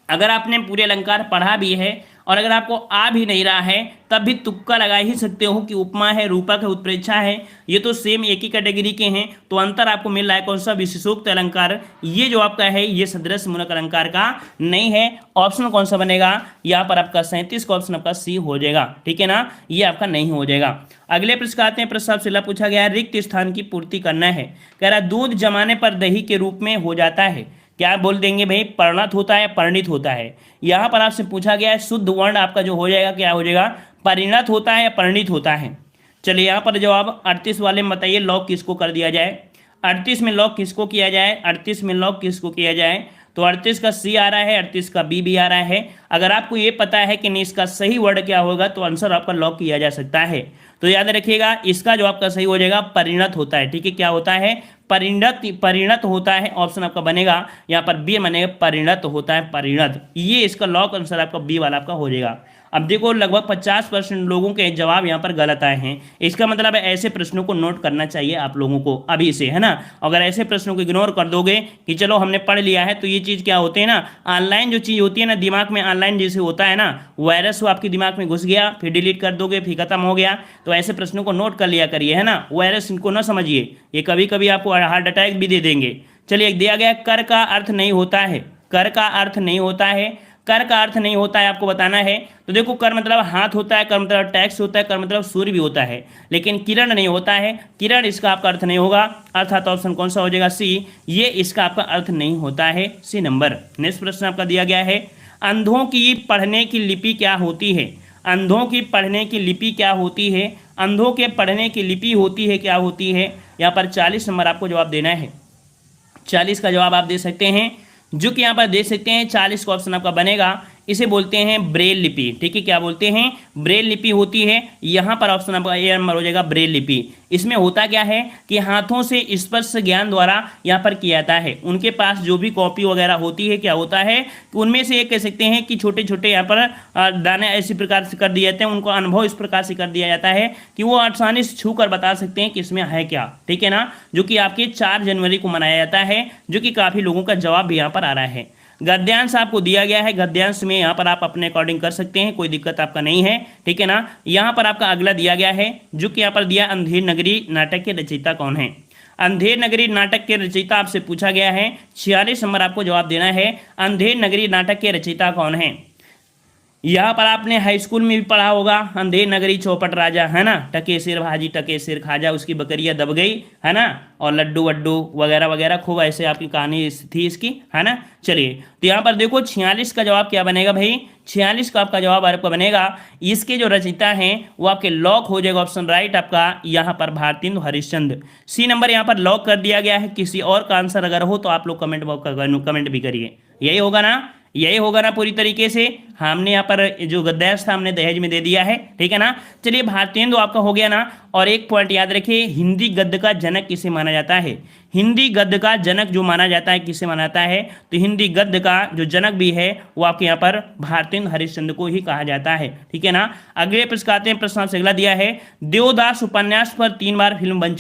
अगर आपने पूरे अलंकार पढ़ा भी है और अगर आपको आ भी नहीं रहा है तब भी तुक्का लगा ही सकते हो कि उपमा है, रूपक है, उत्प्रेक्षा है, ये तो सेम एक ही कैटेगरी के हैं। तो अंतर आपको मिल रहा है कौन सा? विशेषोक्त अलंकार। ये जो आपका है ये सदृश्य मूलक अलंकार का नहीं है। ऑप्शन कौन सा बनेगा? यहाँ पर आपका 37 का ऑप्शन आपका सी हो जाएगा। ठीक है ना, ये आपका नहीं हो जाएगा। अगले प्रश्न आते हैं, प्रश्न आपसे पूछा गया है, रिक्त स्थान की पूर्ति करना है। कह रहा दूध जमाने पर दही के रूप में हो जाता है। क्या बोल देंगे भाई? परिणत होता है, परिणित होता है। यहाँ पर आपसे पूछा गया है, शुद्ध वर्ण आपका जो हो जाएगा क्या हो जाएगा? परिणत होता है या परिणित होता है। चलिए यहाँ पर जवाब 38 वाले में बताइए, लॉक किसको कर दिया जाए? 38 में लॉक किसको किया जाए? 38 में लॉक किसको किया जाए? तो 38 का सी आ रहा है, 38 का बी भी आ रहा है। अगर आपको ये पता है कि नहीं इसका सही वर्ड क्या होगा तो आंसर आपका लॉक किया जा सकता है। तो याद रखिएगा, इसका जो आपका सही हो जाएगा परिणत होता है। ठीक है, क्या होता है? परिणत होता है। ऑप्शन आपका बनेगा यहाँ पर बी बनेगा, परिणत होता है, परिणत। ये इसका लॉक आंसर आपका बी वाला आपका हो जाएगा। अब देखो लगभग 50% लोगों के जवाब यहाँ पर गलत आए हैं। इसका मतलब है ऐसे प्रश्नों को नोट करना चाहिए आप लोगों को अभी से, है ना। अगर ऐसे प्रश्नों को इग्नोर कर दोगे कि चलो हमने पढ़ लिया है, तो ये चीज़ क्या होती है ना, ऑनलाइन जो चीज़ होती है ना, दिमाग में ऑनलाइन जैसे होता है ना, वायरस वो आपके दिमाग में घुस गया, फिर डिलीट कर दोगे, फिर खत्म हो गया। तो ऐसे प्रश्नों को नोट कर लिया करिए, है ना। वायरस इनको ना समझिए, ये कभी कभी आपको हार्ट अटैक भी दे देंगे। चलिए एक दिया गया, कर का अर्थ नहीं होता है। कर का अर्थ नहीं होता है, कर का अर्थ नहीं होता है आपको बताना है। तो देखो कर मतलब हाथ होता है, कर मतलब टैक्स होता है, कर मतलब सूर्य भी होता है, लेकिन किरण नहीं होता है। किरण इसका आपका अर्थ नहीं होगा, अर्थात ऑप्शन कौन सा हो जाएगा? सी। ये इसका आपका अर्थ नहीं होता है, सी नंबर। नेक्स्ट प्रश्न आपका दिया गया है, अंधों की पढ़ने की लिपि क्या होती है? अंधों की पढ़ने की लिपि क्या होती है? अंधों के पढ़ने की लिपि होती है, क्या होती है? यहाँ पर 40 नंबर आपको जवाब देना है। 40 का जवाब आप दे सकते हैं, जो कि यहाँ पर दे सकते हैं 40 का ऑप्शन आपका बनेगा, इसे बोलते हैं ब्रेल लिपि। ठीक है, क्या बोलते हैं? ब्रेल लिपि होती है। यहाँ पर ऑप्शन आपका ए नंबर हो जाएगा, ब्रेल लिपि। इसमें होता क्या है कि हाथों से स्पर्श ज्ञान द्वारा यहाँ पर किया जाता है। उनके पास जो भी कॉपी वगैरह होती है, क्या होता है कि उनमें से एक कह सकते हैं कि छोटे छोटे यहाँ पर दाने ऐसी प्रकार से कर दिए जाते हैं, उनको अनुभव इस प्रकार से कर दिया जाता है कि वो आसानी से छू कर बता सकते हैं कि इसमें है क्या। ठीक है ना, जो कि आपके 4 जनवरी को मनाया जाता है, जो कि काफ़ी लोगों का जवाब भी यहाँ पर आ रहा है। गद्यांश आपको दिया गया है, गद्यांश में यहाँ पर आप अपने अकॉर्डिंग कर सकते हैं, कोई दिक्कत आपका नहीं है। ठीक है ना। यहाँ पर आपका अगला दिया गया है, जो कि यहाँ पर दिया, अंधेर नगरी नाटक के रचयिता कौन है? अंधेर नगरी नाटक के रचयिता आपसे पूछा गया है, 46 नंबर आपको जवाब देना है। अंधेर नगरी नाटक के रचयिता कौन है? यहाँ पर आपने हाई स्कूल में भी पढ़ा होगा, अंधेर नगरी चौपट राजा, है ना, टके सिर भाजी टके सिर खाजा, उसकी बकरियां दब गई, है ना, और लड्डू वड्डू वगैरह वगैरह, खूब ऐसे आपकी कहानी थी इसकी, है ना। चलिए, तो यहाँ पर देखो 46 का जवाब क्या बनेगा भाई? 46 का आपका जवाब आपका बनेगा, इसके जो रचयिता हैं वो आपके लॉक हो जाएगा ऑप्शन राइट आपका यहाँ पर भारतेंदु हरिश्चंद्र। सी नंबर यहाँ पर लॉक कर दिया गया है। किसी और का आंसर अगर हो तो आप लोग कमेंट बॉक्स कमेंट भी करिए। यही होगा ना? यही होगा ना पूरी तरीके से? हमने यहाँ पर जो गद्देश था हमने दहेज में दे दिया है, ठीक है ना। चलिए, भारतेंदु आपका हो गया ना। और एक पॉइंट याद रखिए, हिंदी गद्य का जनक किसे माना जाता है? हिंदी गद्य का जनक जो माना जाता है किसे माना जाता है? तो हिंदी गद्य का जो जनक भी है वो आपके यहाँ पर भारतेंदु हरिश्चंद्र को ही कहा जाता है, ठीक है ना। अगले प्रश्न आते हैं। प्रश्न आपसे अगला दिया है, देवदास उपन्यास पर 3 बार फिल्म बन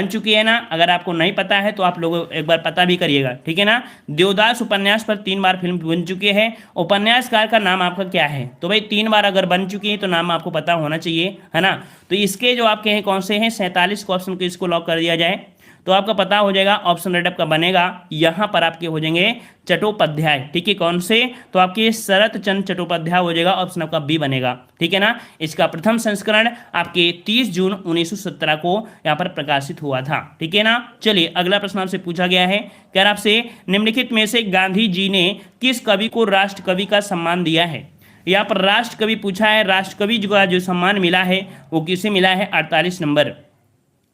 चुकी है ना। अगर आपको नहीं पता है तो आप लोग एक बार पता भी करिएगा, ठीक है ना। देवदास उपन्यास पर 3 बार फिल्म बन चुकी है। उपन्यासकार का नाम आपका क्या है? तो भाई 3 बार अगर बन चुकी है तो नाम आपको पता होना चाहिए, है ना। तो इसके जो आपके हैं कौन से हैं? 47 को ऑप्शन को इसको लॉक कर दिया जाए तो आपका पता हो जाएगा। ऑप्शन राइट आपका बनेगा, यहाँ पर आपके हो जाएंगे चट्टोपाध्याय, ठीक है। कौन से? तो आपके शरत चंद्र चट्टोपाध्याय हो जाएगा, ऑप्शन आपका बी बनेगा, ठीक है ना। इसका प्रथम संस्करण आपके 30 जून 1917 को यहाँ पर प्रकाशित हुआ था, ठीक है ना। चलिए, अगला प्रश्न आपसे पूछा गया है, कह रहा आपसे निम्नलिखित में से गांधी जी ने किस कवि को राष्ट्र कवि का सम्मान दिया है? यहाँ पर राष्ट्र कवि पूछा है। राष्ट्र कवि का जो सम्मान मिला है वो किसे मिला है? 48 नंबर।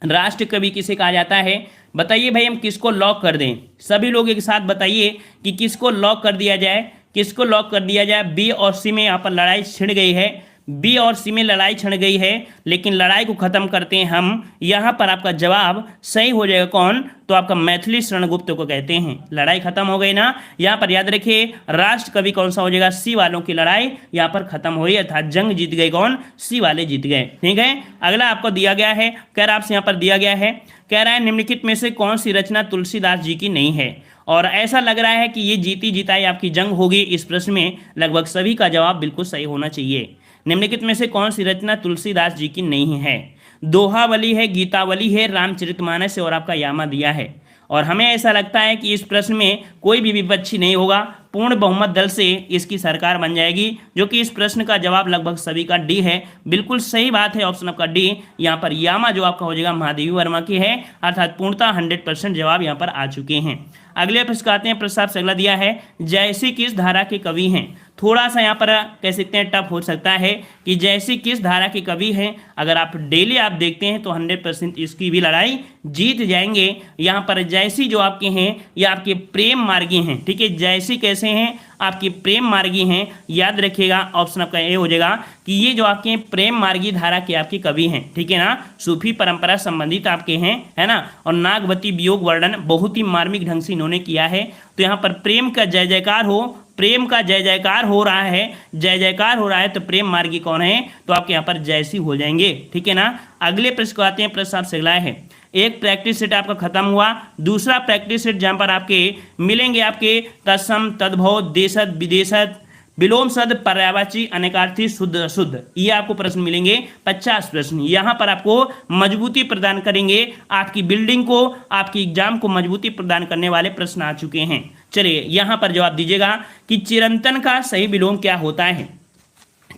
राष्ट्र कवि किसे कहा जाता है? बताइए भाई, हम किसको लॉक कर दें? सभी लोग एक साथ बताइए कि किसको लॉक कर दिया जाए, किसको लॉक कर दिया जाए? बी और सी में यहाँ पर लड़ाई छिड़ गई है, बी और सी में लड़ाई छिड़ गई है, लेकिन लड़ाई को खत्म करते हैं हम। यहाँ पर आपका जवाब सही हो जाएगा कौन? तो आपका मैथिली शरण गुप्त को कहते हैं। लड़ाई खत्म हो गई ना। यहाँ पर याद रखिए, राष्ट्र कवि कौन सा हो जाएगा? सी वालों की लड़ाई यहाँ पर खत्म हो गई, अर्थात जंग जीत गए कौन? सी वाले जीत गए, ठीक है। अगला आपको दिया गया है, कह रहा आपसे यहाँ पर दिया गया है, कह रहा है निम्नलिखित में से कौन सी रचना तुलसीदास जी की नहीं है? और ऐसा लग रहा है कि ये जीती जिताई आपकी जंग होगी। इस प्रश्न में लगभग सभी का जवाब बिल्कुल सही होना चाहिए। निम्नलिखित में से कौन सी रचना तुलसीदास जी की नहीं है? दोहावली है, गीतावली है, रामचरितमानस है और आपका यामा दिया है। और हमें ऐसा लगता है कि इस प्रश्न में कोई भी विपक्षी नहीं होगा, पूर्ण बहुमत दल से इसकी सरकार बन जाएगी, जो कि इस प्रश्न का जवाब लगभग सभी का डी है। बिल्कुल सही बात है, ऑप्शन आपका डी। यहाँ पर यामा जो आपका हो जाएगा महादेवी वर्मा की है, अर्थात पूर्णतः 100% जवाब यहाँ पर आ चुके हैं। अगले प्रश्न आते हैं। प्रश्न आपसे अगला दिया है, जैसी किस धारा के कवि हैं? थोड़ा सा यहाँ पर कह सकते हैं टफ हो सकता है कि जैसी किस धारा के कवि हैं। अगर आप डेली आप देखते हैं तो 100% इसकी भी लड़ाई जीत जाएंगे। यहाँ पर जैसी जो आपके हैं ये आपके प्रेम मार्गी हैं, ठीक है। जैसी कैसे हैं? आपकी प्रेम मार्गी हैं। याद रखिएगा, ऑप्शन आपका ए हो जाएगा कि ये जो आपके प्रेम मार्गी धारा के आपके कवि हैं, ठीक है ना। सूफी परंपरा संबंधित आपके हैं, है ना। और नागवती वियोग वर्णन बहुत ही मार्मिक ढंग से इन्होंने किया है। तो यहाँ पर प्रेम का जय जयकार हो, प्रेम का जय जयकार हो रहा है, जय जयकार हो रहा है, तो प्रेम मार्गी कौन है? तो आपके यहाँ पर जैसी हो जाएंगे, ठीक है ना। अगले प्रश्न को आते हैं। प्रश्न आपसे अगला है, एक प्रैक्टिस सेट आपका खत्म हुआ, दूसरा प्रैक्टिस सेट जहां पर आपके मिलेंगे आपके तत्सम तद्भव देशद विदेशद विलोम सद पर्यायवाची अनेकार्थी शुद्ध अशुद्ध, ये आपको प्रश्न मिलेंगे 50 प्रश्न। यहाँ पर आपको मजबूती प्रदान करेंगे, आपकी बिल्डिंग को, आपकी एग्जाम को मजबूती प्रदान करने वाले प्रश्न आ चुके हैं। चलिए, यहाँ पर जवाब दीजिएगा कि चिरंतन का सही विलोम क्या होता है?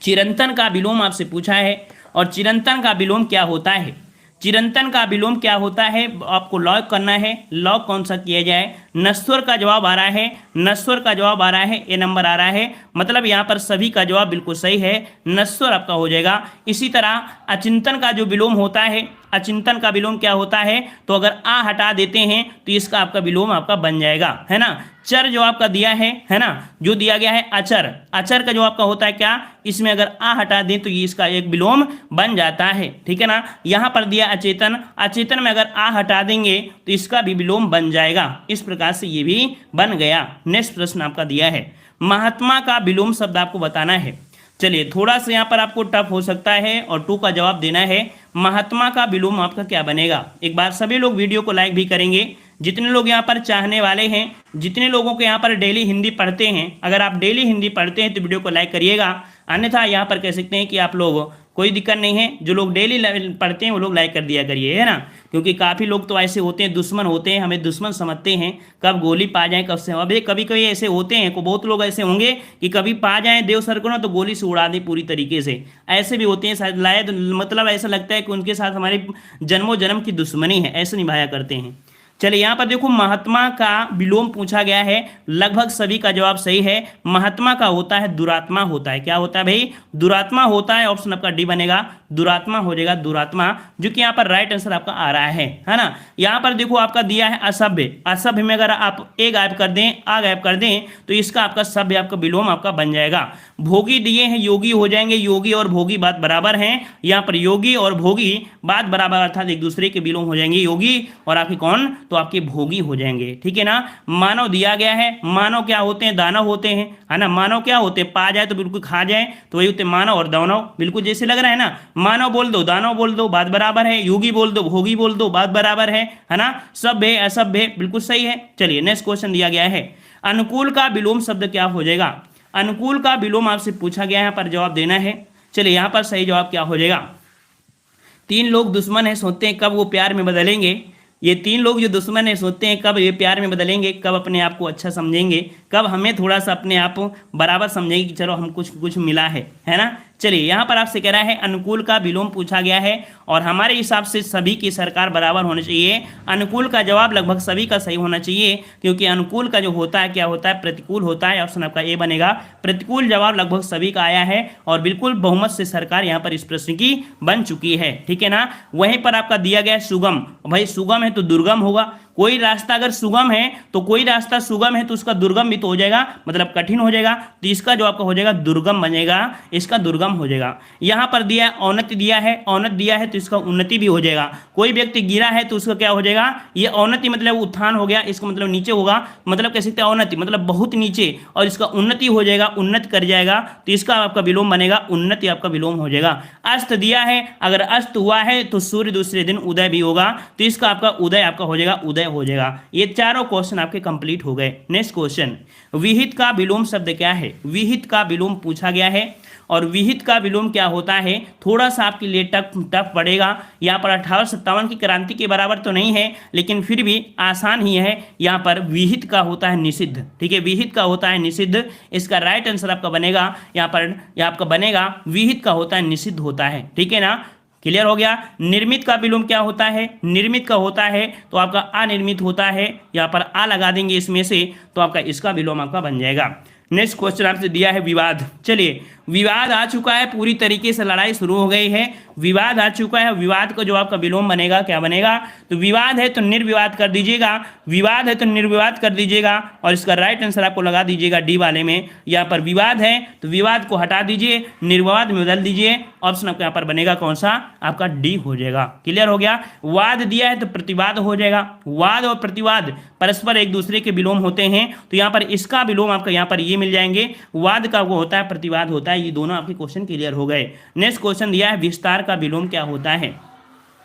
चिरंतन का विलोम आपसे पूछा है, और चिरंतन का विलोम क्या होता है? चिरंतन का विलोम क्या होता है आपको लॉक करना है। लॉक कौन सा किया जाए? नश्वर का जवाब आ रहा है, नश्वर का जवाब आ रहा है, ए नंबर आ रहा है, मतलब यहाँ पर सभी का जवाब बिल्कुल सही है, नश्वर आपका हो जाएगा। इसी तरह अचिंतन का जो विलोम होता है, अचिंतन का विलोम क्या होता है? तो अगर आ हटा देते हैं तो इसका आपका विलोम आपका बन जाएगा, है ना। चर जो आपका दिया है ना, जो दिया गया है अचर, अचर का जो आपका होता है क्या? इसमें अगर आ हटा दें तो ये इसका एक विलोम बन जाता है, ठीक है ना। यहाँ पर दिया अचेतन, अचेतन में अगर आ हटा देंगे तो इसका भी विलोम बन जाएगा। इस प्रकार से ये भी बन गया। नेक्स्ट प्रश्न आपका दिया है, महात्मा का विलोम शब्द आपको बताना है। चलिए, थोड़ा सा यहाँ पर आपको टफ हो सकता है और 2 का जवाब देना है। महात्मा का विलोम आपका क्या बनेगा? एक बार सभी लोग वीडियो को लाइक भी करेंगे, जितने लोग यहाँ पर चाहने वाले हैं, जितने लोगों को यहाँ पर डेली हिंदी पढ़ते हैं। अगर आप डेली हिंदी पढ़ते हैं तो वीडियो को लाइक करिएगा, अन्यथा यहाँ पर कह सकते हैं कि आप लोग कोई दिक्कत नहीं है। जो लोग डेली पढ़ते हैं वो लोग लाइक कर दिया करिए, है ना, क्योंकि काफ़ी लोग तो ऐसे होते हैं, दुश्मन होते हैं, हमें दुश्मन समझते हैं, कब गोली पा जाए कब से। अब कभी कभी ऐसे होते हैं, को बहुत लोग ऐसे होंगे कि कभी पा जाए देव सर को ना तो गोली से उड़ा दे पूरी तरीके से। ऐसे भी होते हैं शायद मतलब ऐसा लगता है कि उनके साथ हमारे जन्मों जन्म की दुश्मनी है, ऐसे निभाया करते हैं। चलिए यहाँ पर देखो, महात्मा का विलोम पूछा गया है, लगभग सभी का जवाब सही है। महात्मा का होता है दुरात्मा होता है। क्या होता है भाई? दुरात्मा होता है। ऑप्शन आपका डी बनेगा, दुरात्मा हो जाएगा, दुरात्मा, जो कि यहाँ पर राइट आंसर आपका आ रहा है ना। यहाँ पर देखो आपका दिया है असभ्य। असभ्य में अगर आप ए गायब कर दें, आ गायब कर दें, तो इसका आपका सभ्य आपका विलोम आपका बन जाएगा। भोगी दिए हैं, योगी हो जाएंगे। योगी और भोगी बात बराबर हैं। यहाँ पर योगी और भोगी बात बराबर अर्थात एक दूसरे के विलोम हो जाएंगे। योगी और आपके कौन? तो आपके भोगी हो जाएंगे, ठीक है ना। मानव दिया गया है। मानव क्या होते हैं? दानव होते हैं, है ना। मानव क्या होते हैं? पा जाए तो बिल्कुल खा जाए, तो वही होते हैं मानव और दानव। बिल्कुल जैसे लग रहा है ना, मानव बोल दो दानव बोल दो बात बराबर है, योगी बोल दो भोगी बोल दो बात बराबर है ना। सभ्य असभ्य बिल्कुल सही है। चलिए नेक्स्ट क्वेश्चन दिया गया है, अनुकूल का विलोम शब्द क्या हो जाएगा? अनुकूल का विलोम आपसे पूछा गया है, यहाँ पर जवाब देना है। चलिए यहाँ पर सही जवाब क्या हो जाएगा? तीन लोग दुश्मन है, सोचते हैं कब वो प्यार में बदलेंगे। ये तीन लोग जो दुश्मन है सोचते हैं कब ये प्यार में बदलेंगे, कब अपने आप को अच्छा समझेंगे, कब हमें थोड़ा सा अपने आप बराबर समझेंगे कि चलो हम कुछ मिला है ना। चलिए यहाँ पर आपसे कह रहा है अनुकूल का विलोम पूछा गया है, और हमारे हिसाब से सभी की सरकार बराबर होनी चाहिए। अनुकूल का जवाब लगभग सभी का सही होना चाहिए, क्योंकि अनुकूल का जो होता है क्या होता है? प्रतिकूल होता है। ऑप्शन आपका ए बनेगा, प्रतिकूल जवाब लगभग सभी का आया है, और बिल्कुल बहुमत से सरकार यहाँ पर इस प्रश्न की बन चुकी है, ठीक है ना। वहीं पर आपका दिया गया सुगम। भाई सुगम है तो दुर्गम होगा। कोई रास्ता अगर सुगम है तो कोई रास्ता सुगम है तो उसका दुर्गम भी तो हो जाएगा, मतलब कठिन हो जाएगा। तो इसका जो आपका हो जाएगा दुर्गम बनेगा, इसका दुर्गम हो जाएगा। यहाँ पर दिया है औन्नति दिया है, औन्नति दिया है तो इसका उन्नति भी हो जाएगा। कोई व्यक्ति गिरा है तो उसका क्या हो जाएगा? ये औन्नति मतलब उत्थान हो गया, इसका मतलब नीचे होगा, मतलब कह सकते हैं औन्नति मतलब बहुत नीचे, और इसका उन्नति हो जाएगा, उन्नत कर जाएगा, तो इसका आपका विलोम बनेगा, उन्नति आपका विलोम हो जाएगा। अस्त दिया है, अगर अस्त हुआ है तो सूर्य दूसरे दिन उदय भी होगा, तो इसका आपका उदय आपका हो जाएगा, उदय हो जाएगा। ये चारों क्वेश्चन आपके कंप्लीट हो गए। नेक्स्ट क्वेश्चन, विहित का विलोम शब्द क्या है? विहित का विलोम पूछा गया है, और विहित का विलोम क्या होता है? थोड़ा सा आपके लिए टफ पड़ेगा। यहाँ पर 1857 की क्रांति के बराबर तो नहीं है, लेकिन फिर भी आसान ही है। यहाँ पर विहित का होता है निषिद्ध, ठीक है, विहित का होता है निषिद्ध। इसका राइट आंसर आपका बनेगा, यहाँ पर आपका बनेगा विहित का होता है निषिद्ध होता है, ठीक है ना। क्लियर हो गया। निर्मित का विलोम क्या होता है? निर्मित का होता है तो आपका अनिर्मित होता है, यहाँ पर आ लगा देंगे इसमें से, तो आपका इसका विलोम आपका बन जाएगा। नेक्स्ट क्वेश्चन आपसे दिया है विवाद। चलिए विवाद आ चुका है, पूरी तरीके से लड़ाई शुरू हो गई है, विवाद आ चुका है। विवाद का जो आपका विलोम बनेगा क्या बनेगा? तो विवाद है तो निर्विवाद कर दीजिएगा, विवाद है तो निर्विवाद कर दीजिएगा, और इसका राइट आंसर आपको लगा दीजिएगा डी वाले में। यहाँ पर विवाद है तो विवाद को हटा दीजिए, निर्विवाद में बदल दीजिए। ऑप्शन आपका यहाँ पर बनेगा कौन सा? आपका डी हो जाएगा। क्लियर हो गया। वाद दिया है तो प्रतिवाद हो जाएगा। वाद और प्रतिवाद परस्पर एक दूसरे के विलोम होते हैं, तो यहाँ पर इसका विलोम आपका यहाँ पर ये मिल जाएंगे। वाद का वो होता है, प्रतिवाद होता है। ये दोनों आपके क्वेश्चन क्लियर हो गए। नेक्स्ट क्वेश्चन दिया है विस्तार का विलोम क्या होता है?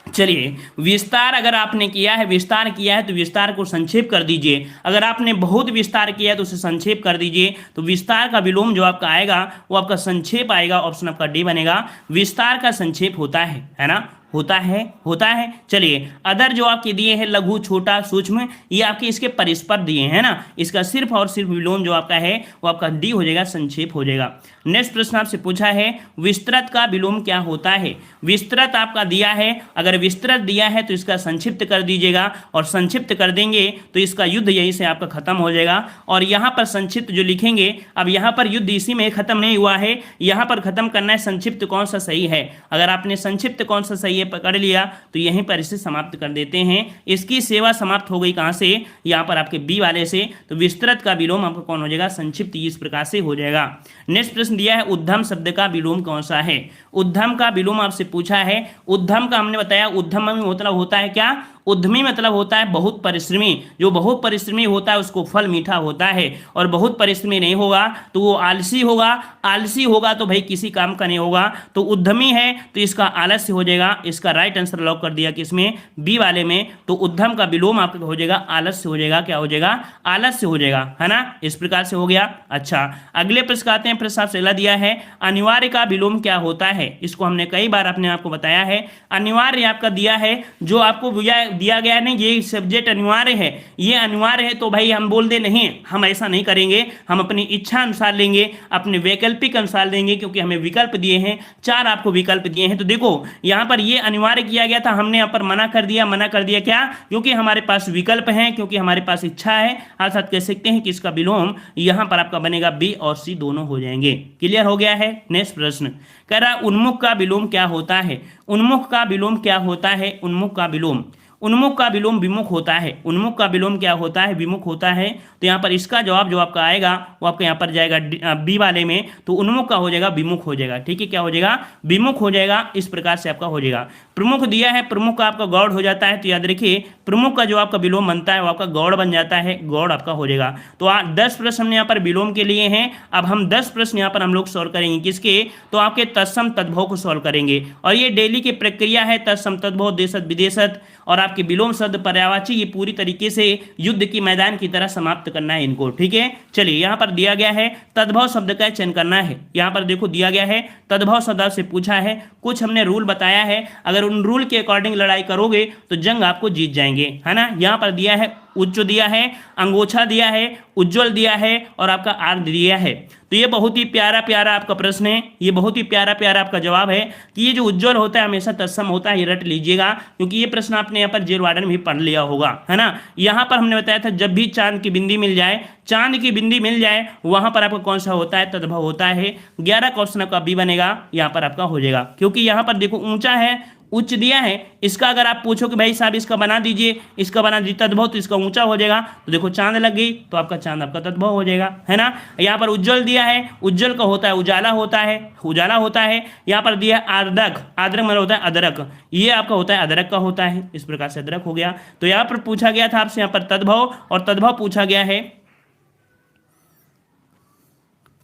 चलिए विस्तार अगर आपने किया है, विस्तार किया है तो विस्तार को संक्षेप कर दीजिए। अगर आपने बहुत विस्तार किया है तो उसे संक्षेप कर दीजिए। तो विस्तार का विलोम जो आपका आएगा वो आपका संक्षेप आएगा। ऑप्शन आपका डी बनेगा, विस्तार का संक्षेप होता है ना, होता है। चलिए अदर जो आपके दिए हैं लघु छोटा सूक्ष्म, ये आपके इसके परिस्पर दिए हैं ना, इसका सिर्फ और सिर्फ विलोम जो आपका है वो आपका डी हो जाएगा, संक्षेप हो जाएगा। नेक्स्ट प्रश्न आपसे पूछा है विस्तृत का विलोम क्या होता है? विस्तृत आपका दिया है, अगर विस्तृत दिया है तो इसका संक्षिप्त कर दीजिएगा, और संक्षिप्त कर देंगे तो इसका युद्ध यहीं से आपका खत्म हो जाएगा। और यहाँ पर संक्षिप्त जो लिखेंगे, अब यहाँ पर युद्ध इसी में खत्म नहीं हुआ है, यहाँ पर खत्म करना है संक्षिप्त कौन सा सही है। अगर आपने संक्षिप्त कौन सा सही है पकड़ लिया तो यहीं पर इसे समाप्त कर देते हैं। इसकी सेवा समाप्त हो गई कहां से? यहाँ पर आपके बी वाले से। तो विस्तृत का विलोम आपका कौन हो जाएगा? संक्षिप्त। इस प्रकार से हो जाएगा। नेक्स्ट प्रश्न दिया है उद्यम शब्द का विलोम कौन सा है? उद्यम का विलोम आपसे पूछा है। उद्यम का हमने बताया, उद्यम में मतलब होता है क्या? उद्यमी मतलब होता है बहुत परिश्रमी, जो बहुत परिश्रमी होता है उसको फल मीठा होता है, और बहुत परिश्रमी नहीं होगा तो वो आलसी होगा, आलसी होगा तो भाई किसी काम का नहीं होगा, तो उद्यमी है तो इसका आलस्य हो जाएगा। इसका राइट आंसर लॉक कर दिया किसमें, बी वाले में। तो उद्यम का विलोम आपका हो जाएगा आलस्य हो जाएगा, क्या हो जाएगा, आलस्य हो जाएगा, है ना। इस प्रकार से हो गया। अच्छा, अगले प्रश्न आते हैं। प्रश्न आपसे अगला दिया है, अनिवार्य का विलोम क्या होता है। इसको हमने कई बार अपने आपको बताया है। अनिवार्य आपका दिया है, जो आपको दिया गया नहीं, ये सब्जेक्ट अनिवार्य है, ये अनिवार्य है, तो भाई हम बोल दे नहीं, हम ऐसा नहीं करेंगे, हम अपनी इच्छा अनुसार लेंगे, अपने वैकल्पिक अनुसार लेंगे, क्योंकि हमें विकल्प दिए हैं, 4 आपको विकल्प दिए हैं। तो देखो यहां पर ये अनिवार्य किया गया था, हमने यहां पर मना कर दिया। मना कर दिया क्या, क्योंकि हमारे पास विकल्प हैं, क्योंकि हमारे पास इच्छा है, अर्थात कह सकते हैं कि इसका विलोम यहां पर आपका बनेगा बी और सी दोनों हो जाएंगे। क्लियर हो गया है। नेक्स्ट प्रश्न कह रहा, उन्मुख का विलोम क्या होता है। उन्मुख का विलोम क्या होता है, उन्मुख का विलोम, उन्मुख का विलोम विमुख होता है। उन्मुख का विलोम क्या होता है, विमुख होता है। तो यहाँ पर इसका जवाब जो आपका आएगा वो आपका यहाँ पर जाएगा बी वाले में। तो उन्मुख का हो जाएगा विमुख हो जाएगा, ठीक है, क्या हो जाएगा, विमुख हो जाएगा। इस प्रकार से आपका हो जाएगा। प्रमुख दिया है, प्रमुख का आपका गौड़ हो जाता है, तो याद रखिए प्रमुख का जो आपका विलोम बनता है वो आपका गौड़ बन जाता है, गौड़ आपका हो जाएगा। तो 10 प्रश्न हमने यहाँ पर विलोम के लिए हैं। अब हम 10 प्रश्न यहाँ पर हम लोग सॉल्व करेंगे, किसके, तो आपके तत्सम तद्भव को सॉल्व करेंगे। और ये डेली की प्रक्रिया है, तत्सम तद्भव, देशत विदेशत और आपके विलोम शब्द पर्यायवाची, ये पूरी तरीके से युद्ध की मैदान की तरह समाप्त करना है इनको, ठीक है। चलिए यहाँ पर दिया गया है तद्भव शब्द का चयन करना है। यहाँ पर देखो दिया गया है तद्भव शब्द से पूछा है, कुछ हमने रूल बताया है, अगर उन रूल के अकॉर्डिंग लड़ाई करोगे तो जंग आपको जीत जाएंगे, है ना। यहाँ पर दिया है उच्च दिया है, अंगोछा दिया है, उज्ज्वल दिया है और आपका आर्द्र दिया है। तो ये बहुत ही प्यारा प्यारा आपका प्रश्न है, ये बहुत ही प्यारा प्यारा आपका जवाब है कि ये जो उज्ज्वल होता है हमेशा तत्सम होता है, ये रट लीजिएगा, क्योंकि ये प्रश्न आपने यहाँ पर जेल वार्डन भी पढ़ लिया होगा, है ना। यहाँ पर हमने बताया था जब भी चांद की बिंदी मिल जाए, चांद की बिंदी मिल जाए, वहां पर आपका कौन सा होता है, तद्भव होता है। 11 क्वेश्चन आपका बी बनेगा, यहाँ पर आपका हो जाएगा, क्योंकि यहाँ पर देखो ऊंचा है, उच्च दिया है, इसका अगर आप पूछो कि भाई साहब इसका बना दीजिए, इसका बना दीजिए तद्भव, तो इसका ऊंचा हो जाएगा। तो देखो चांद लग गई तो आपका चांद आपका तद्भव हो जाएगा, है ना। यहाँ पर उज्जवल दिया है, उज्जवल का होता है उजाला होता है, उजाला होता है। यहाँ पर दिया है आर्द्रक, आर्द्रक मतलब होता है अदरक, ये आपका होता है अदरक का होता है, इस प्रकार से अदरक हो गया। तो यहाँ पर पूछा गया था आपसे यहाँ पर तद्भव, और तद्भव पूछा गया है।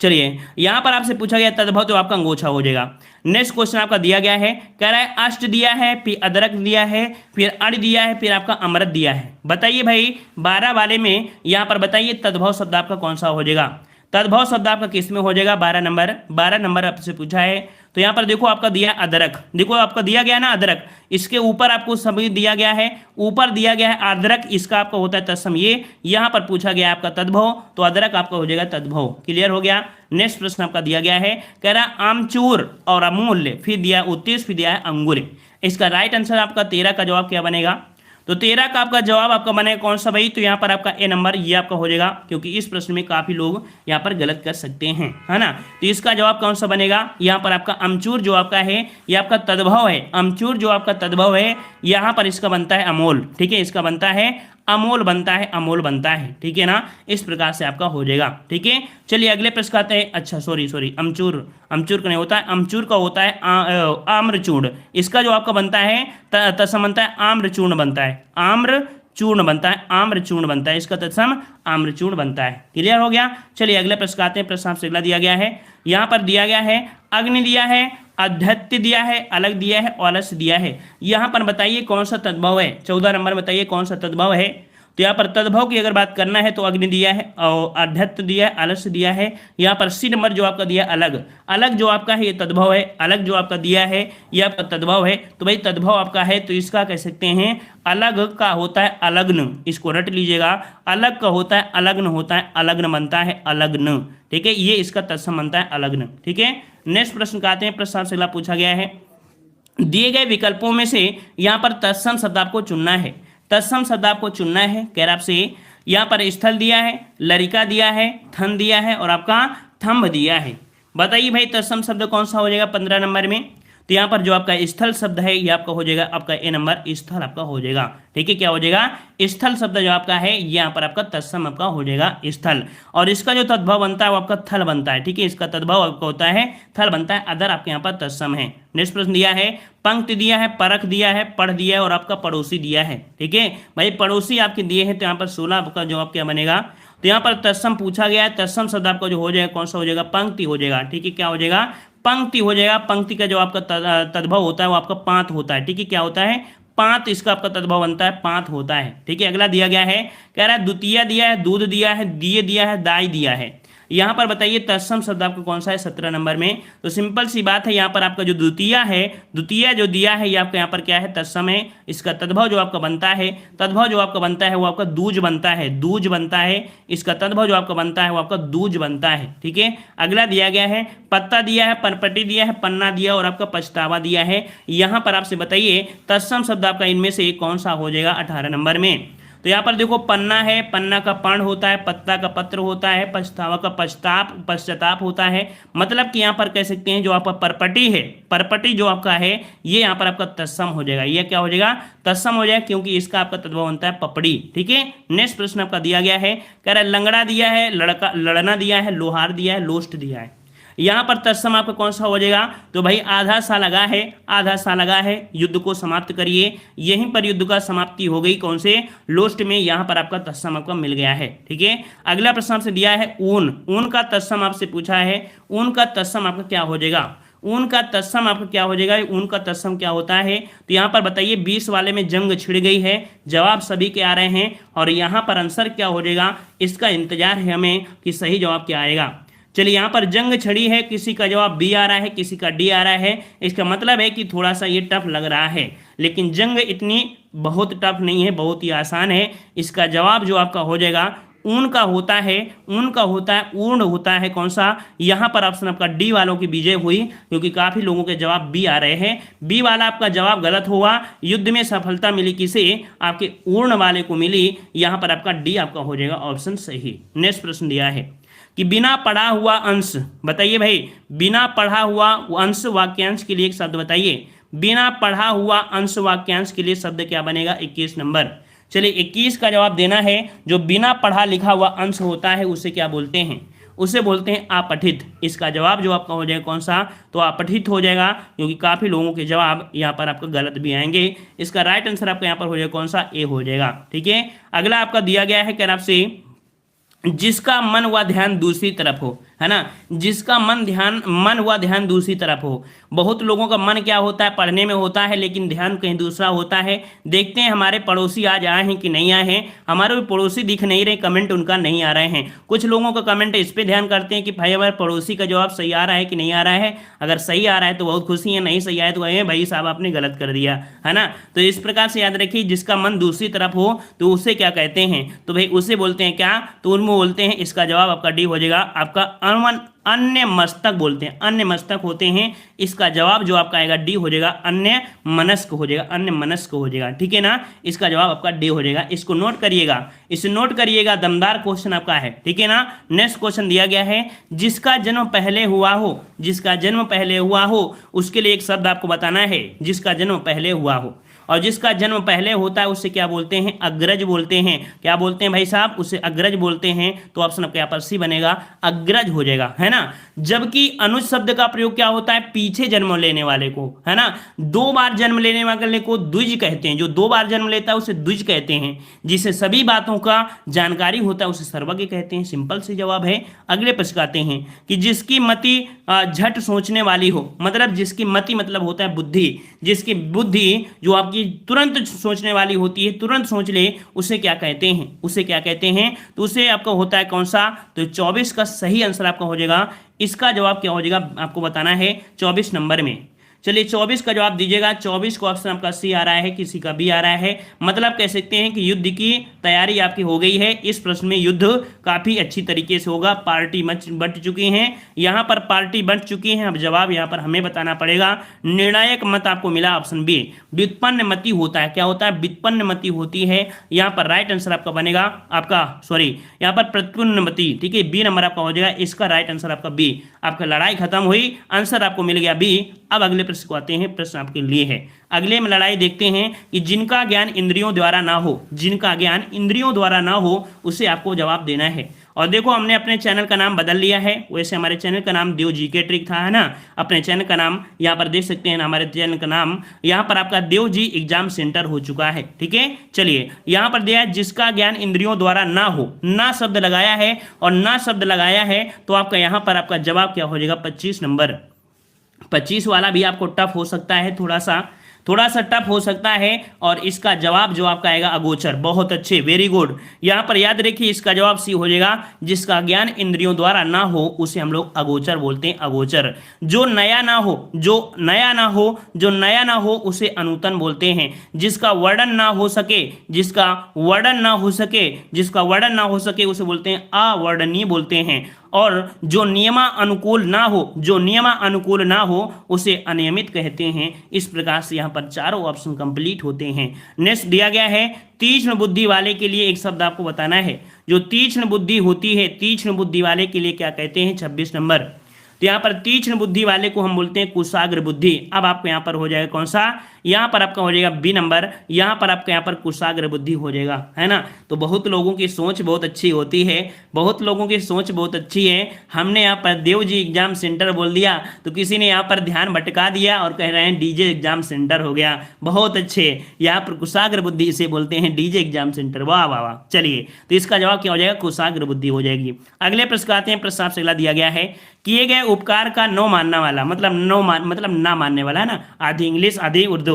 चलिए यहां पर आपसे पूछा गया तद्भव, तो आपका अंगोछा हो जाएगा। नेक्स्ट क्वेश्चन आपका दिया गया है, कह रहा है अष्ट दिया है, फिर अदरक दिया है, फिर अड़ दिया है, फिर आपका अमृत दिया है। बताइए भाई 12 वाले में यहां पर बताइए तद्भव शब्द आपका कौन सा हो जाएगा। तद्भव शब्द आपका किस में हो जाएगा, 12 नंबर आपसे पूछा है। तो यहाँ पर देखो आपका दिया अदरक, देखो आपका दिया गया ना अदरक, इसके ऊपर आपको सभी दिया गया है, ऊपर दिया गया है आर्द्रक, इसका आपका होता है तत्सम। ये यहाँ पर पूछा गया आपका तद्भव, तो अदरक आपका हो जाएगा तद्भव। क्लियर हो गया। नेक्स्ट प्रश्न आपका दिया गया है, कह रहा आमचूर और अमूल्य, फिर दिया उत्तीस, फिर दिया है अंगुर। इसका राइट आंसर आपका 13 का जवाब क्या बनेगा, तो 13 का आपका जवाब आपका बनेगा कौन सा भाई, तो यहाँ पर आपका ए नंबर ये आपका हो जाएगा, क्योंकि इस प्रश्न में काफी लोग यहाँ पर गलत कर सकते हैं, है ना। तो इसका जवाब कौन सा बनेगा, यहाँ पर आपका अमचूर जो आपका है ये आपका तद्भव है। अमचूर जो आपका तद्भव है, यहाँ पर इसका बनता है अमोल, ठीक है, इसका बनता है अमोल बनता है, अमोल बनता है, ठीक है ना। इस प्रकार से आपका हो जाएगा, ठीक है। चलिए अगले प्रश्न आते हैं। अच्छा सॉरी अमचूर, अमचूर का नहीं होता है, अमचूर का होता है आम्रचूर्ण। इसका जो आपका बनता है तत्सम बनता है आम्रचूर्ण बनता है, आम्रचूर्ण बनता है, आम्रचूर्ण बनता है, इसका तत्सम आम्रचूर्ण बनता है। क्लियर हो गया। चलिए अगले प्रश्न आते हैं। प्रश्न आपसे अगला दिया गया है, यहाँ पर दिया गया है अग्नि दिया है, अध्यत्य दिया है, अलग दिया है, औलस दिया है। यहाँ पर बताइए कौन सा तद्भव है, 14 नंबर बताइए कौन सा तद्भव है। तो यहाँ पर तद्भव की अगर बात करना है तो अग्नि दिया है और अध्यत्य दिया है, आलस्य दिया है। यहाँ पर सी नंबर जो आपका दिया अलग, अलग जो आपका है ये तद्भव है, अलग जो आपका दिया है ये आपका तद्भव है। तो भाई तद्भव आपका है तो इसका कह सकते हैं अलग का होता है अलग्न, इसको रट लीजिएगा। अलग का होता है अलग्न, होता है अलग्न बनता है अलग्न, ठीक है, ये इसका तत्सम बनता है अलग्न, ठीक है। नेक्स्ट प्रश्न का आते हैं। प्रश्न से अगला पूछा गया है, दिए गए विकल्पों में से यहाँ पर तत्सम शब्द आपको चुनना है, तत्सम शब्द आपको चुनना है। कह रहा आपसे यहाँ पर स्थल दिया है, लरिका दिया है, थन दिया है और आपका थंब दिया है। बताइए भाई तत्सम शब्द कौन सा हो जाएगा 15 नंबर में। तो यहाँ पर जो आपका स्थल शब्द है ये आपका हो जाएगा आपका ए नंबर, स्थल आपका हो जाएगा। ठीक है, क्या हो जाएगा, स्थल शब्द जो आपका है ये यहाँ पर आपका तत्सम आपका हो जाएगा स्थल। और इसका जो तद्भव बनता है वो आपका थल बनता है। ठीक है, इसका तद्भव आपका होता है थल बनता है, अदर आपके यहाँ पर तत्सम है। नेक्स्ट प्रश्न दिया है, पंक्ति दिया है, परख दिया है, पढ़ दिया है और आपका पड़ोसी दिया है। ठीक है भाई, पड़ोसी आपके दिए हैं तो यहाँ पर 16 आपका जवाब क्या बनेगा, तो यहाँ पर तत्सम पूछा गया है। तत्सम शब्द आपका जो हो जाएगा कौन सा हो जाएगा, पंक्ति हो जाएगा। ठीक है, क्या हो जाएगा, पंक्ति हो जाएगा। पंक्ति का जो आपका तद्भव होता है वो आपका पांत होता है। ठीक है, क्या होता है, पांत, इसका आपका तद्भव बनता है पांत होता है। ठीक है, अगला दिया गया है, कह रहा है द्वितीय दिया है, दूध दिया है, दिए दिया है, दाई दिया है। यहाँ पर बताइए तत्सम शब्द आपका कौन सा है 17 नंबर में। तो सिंपल सी बात है, यहाँ पर आपका जो द्वितीय है, द्वितीय जो दिया है ये आपका यहाँ पर क्या है, तत्सम है। इसका तद्भव जो आपका बनता है, तद्भव जो आपका बनता है वो आपका दूज बनता है, दूज बनता है। इसका तद्भव जो आपका बनता है वो आपका दूज बनता है। ठीक है, अगला दिया गया है, पत्ता दिया है, परपटी दिया है, पन्ना दिया और आपका पछतावा दिया है। यहाँ पर आपसे बताइए तत्सम शब्द आपका इनमें से एक कौन सा हो जाएगा 18 नंबर में। तो यहाँ पर देखो, पन्ना है, पन्ना का पण होता है, पत्ता का पत्र होता है, पछतावा का पश्चाताप होता है। मतलब कि यहाँ पर कह सकते हैं जो आपका परपटी है, परपटी जो आपका है ये यहाँ पर आपका तत्सम हो जाएगा। ये क्या हो जाएगा, तत्सम हो जाएगा, क्योंकि इसका आपका तद्भव बनता है पपड़ी। ठीक है, नेक्स्ट प्रश्न आपका दिया गया है, कह रहा है लंगड़ा दिया है, लड़का लड़ना दिया है, लोहार दिया है, लोस्ट दिया है। यहाँ पर तत्सम आपका कौन सा हो जाएगा, तो भाई आधा सा लगा है, आधा सा लगा है, युद्ध को समाप्त करिए। यहीं पर युद्ध का समाप्ति हो गई, कौन से, लोस्ट में। यहाँ पर आपका तत्सम आपका मिल गया है। ठीक है, अगला प्रश्न आपसे दिया है ऊन, ऊन का तत्सम आपसे पूछा है। ऊन का तत्सम आपका क्या हो जाएगा, ऊन का तत्सम आपका क्या हो जाएगा, ऊन का तत्सम क्या होता है। तो यहाँ पर बताइए 20 वाले में जंग छिड़ गई है, जवाब सभी के आ रहे हैं और यहाँ पर आंसर क्या हो जाएगा, इसका इंतजार है हमें कि सही जवाब क्या आएगा। चलिए, यहाँ पर जंग छड़ी है, किसी का जवाब बी आ रहा है, किसी का डी आ रहा है। इसका मतलब है कि थोड़ा सा ये टफ लग रहा है, लेकिन जंग इतनी बहुत टफ नहीं है, बहुत ही आसान है। इसका जवाब जो आपका हो जाएगा ऊन का होता है, ऊन का होता है, ऊर्ण होता है कौन सा। यहाँ पर ऑप्शन आपका डी वालों की विजय हुई, क्योंकि काफी लोगों के जवाब बी आ रहे हैं। बी वाला आपका जवाब गलत हुआ। युद्ध में सफलता मिली किसे, आपके ऊर्ण वाले को मिली। यहाँ पर आपका डी आपका हो जाएगा ऑप्शन सही। नेक्स्ट प्रश्न दिया है कि बिना पढ़ा हुआ अंश, बताइए भाई, बिना पढ़ा हुआ अंश वाक्यांश के लिए एक शब्द बताइए। बिना पढ़ा हुआ अंश वाक्यांश के लिए शब्द क्या बनेगा, 21 नंबर। चलिए, 21 का जवाब देना है। जो बिना पढ़ा लिखा हुआ अंश होता है उसे क्या बोलते हैं, उसे बोलते हैं अपठित। इसका जवाब जो आपका हो जाएगा कौन सा, तो अपठित हो जाएगा, क्योंकि काफी लोगों के जवाब यहाँ पर आपका गलत भी आएंगे। इसका राइट आंसर आपका यहाँ पर हो जाएगा कौन सा, ए हो जाएगा। ठीक है, अगला आपका दिया गया है, क्या आपसे, जिसका मन व ध्यान दूसरी तरफ हो, है ना, जिसका मन व ध्यान दूसरी तरफ हो। बहुत लोगों का मन क्या होता है, पढ़ने में होता है, लेकिन ध्यान कहीं दूसरा होता है। देखते हैं हमारे पड़ोसी आज आए हैं कि नहीं आए हैं। हमारे भी पड़ोसी दिख नहीं रहे, कमेंट उनका नहीं आ रहे हैं। कुछ लोगों का कमेंट इस पे ध्यान करते हैं कि भाई हमारे पड़ोसी का जवाब सही आ रहा है कि नहीं आ रहा है। अगर सही आ रहा है तो बहुत खुशी है, नहीं सही आए तो कहें भाई साहब आपने गलत कर दिया, है ना। तो इस प्रकार से याद रखिए, जिसका मन दूसरी तरफ हो तो उसे क्या कहते हैं, तो भाई उसे बोलते हैं क्या, तो उनमें बोलते हैं, इसका जवाब आपका डी हो जाएगा, आपका अन्य मस्तक बोलते हैं, अन्य मस्तक होते हैं। इसका जवाब जो आपका आएगा डी हो जाएगा, अन्य मनस्क हो जाएगा, अन्य मनस्क हो जाएगा। ठीक है ना, इसका जवाब आपका डी हो जाएगा। इसको नोट करिएगा, इसे नोट करिएगा, दमदार क्वेश्चन आपका है। ठीक है ना, नेक्स्ट क्वेश्चन दिया गया है, जिसका जन्म पहले हुआ हो, जिसका जन्म पहले हुआ हो उसके लिए एक शब्द आपको बताना है, जिसका जन्म पहले हुआ हो। और जिसका जन्म पहले होता है उसे क्या बोलते हैं, अग्रज बोलते हैं। क्या बोलते हैं भाई साहब, उसे अग्रज बोलते हैं। तो ऑप्शन आपके यहाँ पर सी बनेगा, अग्रज हो जाएगा, है ना। जबकि अनुज शब्द का प्रयोग क्या होता है, पीछे जन्म लेने वाले को, है ना। 2 बार जन्म लेने वाले को द्विज कहते हैं। जो 2 बार जन्म लेता है उसे द्विज कहते हैं। जिसे सभी बातों का जानकारी होता है उसे सर्वज्ञ कहते हैं। सिंपल सी जवाब है। अगले प्रश्न आते हैं कि जिसकी मति झट सोचने वाली हो, मतलब जिसकी मति मतलब होता है बुद्धि, जिसकी बुद्धि जो आपकी तुरंत सोचने वाली होती है, तुरंत सोच ले, उसे क्या कहते हैं, उसे क्या कहते हैं, तो उसे आपका होता है कौन सा, तो 24 का सही आंसर आपका हो जाएगा। इसका जवाब क्या हो जाएगा आपको बताना है 24 नंबर में। चलिए 24 का जवाब दीजिएगा। 24 का ऑप्शन आपका सी आ रहा है, किसी का बी आ रहा है। मतलब कह सकते हैं कि युद्ध की तैयारी आपकी हो गई है। इस प्रश्न में युद्ध काफी अच्छी तरीके से होगा। पार्टी बंट चुकी हैं, यहाँ पर पार्टी बंट चुकी हैं। अब जवाब यहाँ पर हमें बताना पड़ेगा। निर्णायक मत आपको मिला ऑप्शन बी, व्युत्पन्न मति होता है। क्या होता है, व्युत्पन्न मति होती है। यहाँ पर राइट आंसर आपका बनेगा आपका, सॉरी यहाँ पर प्रत्युन्न मति, ठीक है, बी नंबर आपका हो जाएगा। इसका राइट आंसर आपका बी। आपका लड़ाई खत्म हुई, आंसर आपको मिल गया बी। अब अगले प्रश्न को आते हैं, प्रश्न आपके लिए है। अगले में लड़ाई देखते हैं कि जिनका ज्ञान इंद्रियों द्वारा ना हो, जिनका ज्ञान इंद्रियों द्वारा ना हो उसे आपको जवाब देना है। और देखो हमने अपने चैनल का नाम बदल लिया है, वैसे हमारे चैनल का नाम देव जीके ट्रिक था, है ना। अपने चैनल का नाम यहाँ पर देख सकते हैं, हमारे चैनल का नाम यहाँ पर आपका देव जी एग्जाम सेंटर हो चुका है, ठीक है। चलिए यहाँ पर दिया है जिसका ज्ञान इंद्रियों द्वारा ना हो, ना शब्द लगाया है, और ना शब्द लगाया है तो आपका यहाँ पर आपका जवाब क्या हो जाएगा, 25 नंबर। 25 वाला भी आपको टफ हो सकता है, थोड़ा सा टफ हो सकता है, और इसका जवाब जो आपका आएगा अगोचर। बहुत अच्छे, वेरी गुड। यहाँ पर याद रखिए इसका जवाब सी हो जाएगा, जिसका ज्ञान इंद्रियों द्वारा ना हो उसे हम लोग अगोचर बोलते हैं, अगोचर। जो नया ना हो, जो नया ना हो, जो नया ना हो उसे अनूतन बोलते हैं। जिसका वर्णन ना हो सके, जिसका वर्णन ना हो सके, जिसका वर्णन ना हो सके उसे बोलते हैं अवर्णनीय बोलते हैं। और जो नियमानुकूल ना हो, जो नियमानुकूल ना हो उसे अनियमित कहते हैं। इस प्रकार से यहाँ पर चारों ऑप्शन कंप्लीट होते हैं। नेक्स्ट दिया गया है तीक्ष्ण बुद्धि वाले के लिए एक शब्द आपको बताना है। जो तीक्ष्ण बुद्धि होती है, तीक्ष्ण बुद्धि वाले के लिए क्या कहते हैं, 26 नंबर। तो यहाँ पर तीक्ष्ण बुद्धि वाले को हम बोलते हैं कुशाग्र बुद्धि। अब आपको यहाँ पर हो जाएगा कौन सा, यहाँ पर आपका हो जाएगा बी नंबर, यहाँ पर आपका यहाँ पर कुशाग्र बुद्धि हो जाएगा, है ना। तो बहुत लोगों की सोच बहुत अच्छी होती है, बहुत लोगों की सोच बहुत अच्छी है। हमने यहाँ पर देव जी एग्जाम सेंटर बोल दिया तो किसी ने यहाँ पर ध्यान भटका दिया और कह रहे हैं डीजे एग्जाम सेंटर हो गया। बहुत अच्छे, यहाँ पर कुशाग्र बुद्धि इसे बोलते हैं, डीजे एग्जाम सेंटर। वाह वाह वाह। चलिए तो इसका जवाब क्या हो जाएगा, कुशाग्र बुद्धि हो जाएगी। अगले प्रश्न आते हैं। प्रश्न आपसे अगला दिया गया है, किए गए उपकार का नो मानने वाला, मतलब ना मानने वाला, है ना। आधी इंग्लिश आधी उर्दू।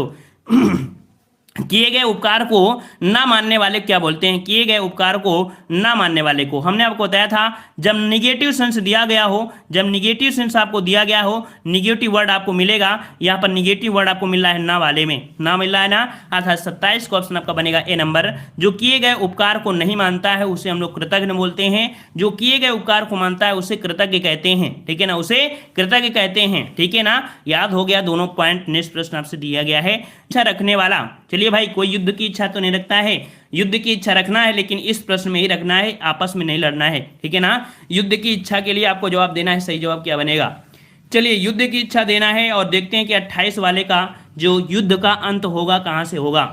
किए गए उपकार को ना मानने वाले क्या बोलते हैं, किए गए उपकार को ना मानने वाले को हमने आपको बताया था जब निगेटिव सेंस दिया गया हो, जब निगेटिव सेंस आपको दिया गया हो, निगेटिव वर्ड आपको मिलेगा। यहाँ पर निगेटिव वर्ड आपको मिल रहा है ना वाले में, ना मिल रहा है ना, अर्थात 27 का ऑप्शन आपका बनेगा ए नंबर। जो किए गए उपकार को नहीं मानता है उसे हम लोग कृतज्ञ बोलते हैं, जो किए गए उपकार को मानता है उसे कृतज्ञ कहते हैं, ठीक है ना, उसे कृतज्ञ कहते हैं, ठीक है ना। याद हो गया दोनों पॉइंट। नेक्स्ट प्रश्न आपसे दिया गया है, इच्छा रखने वाला। चलिए भाई, कोई युद्ध की इच्छा तो नहीं रखता है, युद्ध की इच्छा रखना है लेकिन इस प्रश्न में ही रखना है, आपस में नहीं लड़ना है, ठीक है ना। युद्ध की इच्छा के लिए आपको जवाब देना है, सही जवाब क्या बनेगा। चलिए युद्ध की इच्छा देना है और देखते हैं कि 28 वाले का जो युद्ध का अंत होगा कहाँ से होगा।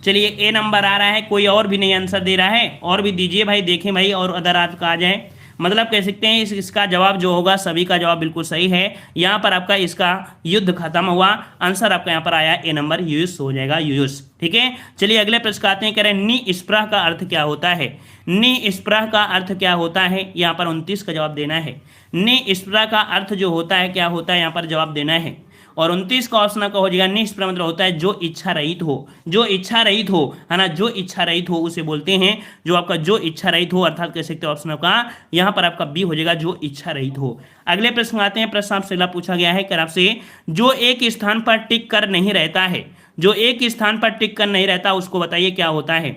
चलिए ए नंबर आ रहा है, कोई और भी नहीं आंसर दे रहा है, और भी दीजिए भाई, देखें भाई, और अदर आपका आ जाए। मतलब कह सकते हैं इसका जवाब जो होगा, सभी का जवाब बिल्कुल सही है। यहाँ पर आपका इसका युद्ध खत्म हुआ, आंसर आपका यहाँ पर आया ए नंबर, यूयुस हो जाएगा, यूयुस, ठीक है। चलिए अगले प्रश्न आते हैं, कह रहे हैं निस्पृह का अर्थ क्या होता है। निस्पृह का अर्थ क्या होता है, यहाँ पर 29 का जवाब देना है। निस्पृह का अर्थ जो होता है क्या होता है, यहाँ पर जवाब देना है। और 29 का ऑप्शन आपका हो जाएगा निष्प्रह, मतलब होता है जो इच्छा रहित हो, जो इच्छा रहित हो, है ना, जो इच्छा रहित हो उसे बोलते हैं, जो आपका जो इच्छा रहित हो, अर्थात कह सकते हो ऑप्शन आपका यहाँ पर आपका बी हो जाएगा, जो इच्छा रहित हो। अगले प्रश्न आते हैं। प्रश्न आपसे अगला पूछा गया है, कर आपसे जो एक स्थान पर टिक कर नहीं रहता है, जो एक स्थान पर टिक कर नहीं रहता उसको बताइए क्या होता है।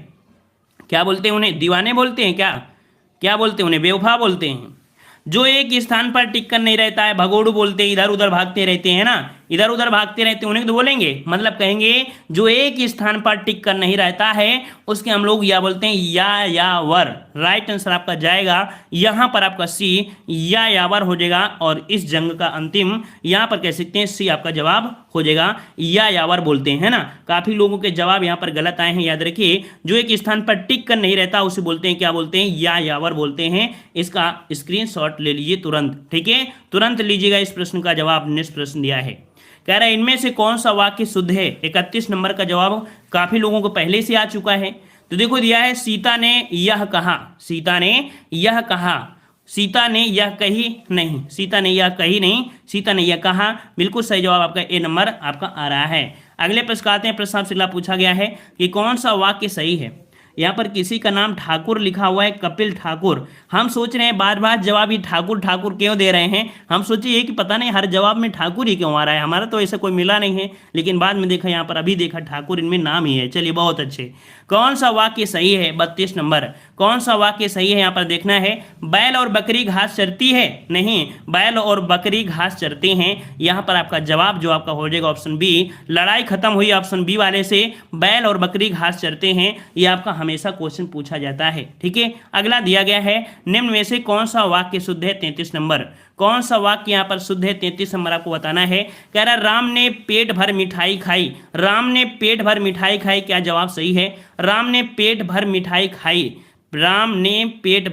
क्या बोलते हैं उन्हें, दीवाने बोलते हैं, क्या बोलते हैं उन्हें, बेवफा बोलते हैं। जो एक स्थान पर टिक कर नहीं रहता है, भगोड़ू बोलते हैं, इधर उधर भागते रहते हैं ना, इधर उधर भागते रहते हैं, उन्हें तो बोलेंगे, मतलब कहेंगे जो एक स्थान पर टिक कर नहीं रहता है उसके हम लोग या बोलते हैं यायावर। राइट आंसर आपका जाएगा यहाँ पर आपका सी, यायावर हो जाएगा। और इस जंग का अंतिम यहाँ पर कह सकते हैं सी आपका जवाब हो जाएगा, यायावर बोलते हैं ना। काफी लोगों के जवाब यहाँ पर गलत आए हैं, याद रखिए। जो एक स्थान पर टिक कर नहीं रहता उसे बोलते हैं, क्या बोलते हैं, यायावर बोलते हैं। इसका स्क्रीनशॉट ले लीजिए तुरंत, ठीक है, तुरंत लीजिएगा। इस प्रश्न का जवाब नेक्स्ट प्रश्न दिया है, कह रहा है इनमें से कौन सा वाक्य शुद्ध है। 31 नंबर का जवाब काफी लोगों को पहले से आ चुका है। तो देखो दिया है, सीता ने यह कहा, सीता ने यह कहा, सीता ने यह कही नहीं, सीता ने यह कही नहीं, सीता ने यह कहा। बिल्कुल सही जवाब आपका ए नंबर आपका आ रहा है। अगले प्रश्न आते हैं। प्रश्न आपसे पूछा गया है कि कौन सा वाक्य सही है। यहाँ पर किसी का नाम ठाकुर लिखा हुआ है, कपिल ठाकुर। हम सोच रहे हैं बार बार जवाब ही ठाकुर ठाकुर क्यों दे रहे हैं। हम सोचे ये कि पता नहीं हर जवाब में ठाकुर ही क्यों आ रहा है, हमारा तो ऐसा कोई मिला नहीं है। लेकिन बाद में देखा, यहाँ पर अभी देखा ठाकुर इनमें नाम ही है। चलिए बहुत अच्छे। कौन सा वाक्य सही है, 32 नंबर, कौन सा वाक्य सही है यहाँ पर देखना है। बैल और बकरी घास चरती है, नहीं, बैल और बकरी घास चरते हैं। यहाँ पर आपका जवाब जो आपका हो जाएगा ऑप्शन बी। लड़ाई खत्म हुई ऑप्शन बी वाले से, बैल और बकरी घास चरते हैं। ये आपका हमेशा क्वेश्चन पूछा जाता है, ठीक है। अगला दिया गया है, निम्न में से कौन सा वाक्य शुद्ध है, 33 नंबर। कौन सा वाक्य यहाँ पर शुद्ध है? 33 नंबर आपको बताना है। कह रहा है राम ने पेट भर मिठाई खाई। राम ने पेट भर मिठाई खाई, क्या जवाब सही है? राम ने पेट भर मिठाई खाई। राम ने पेट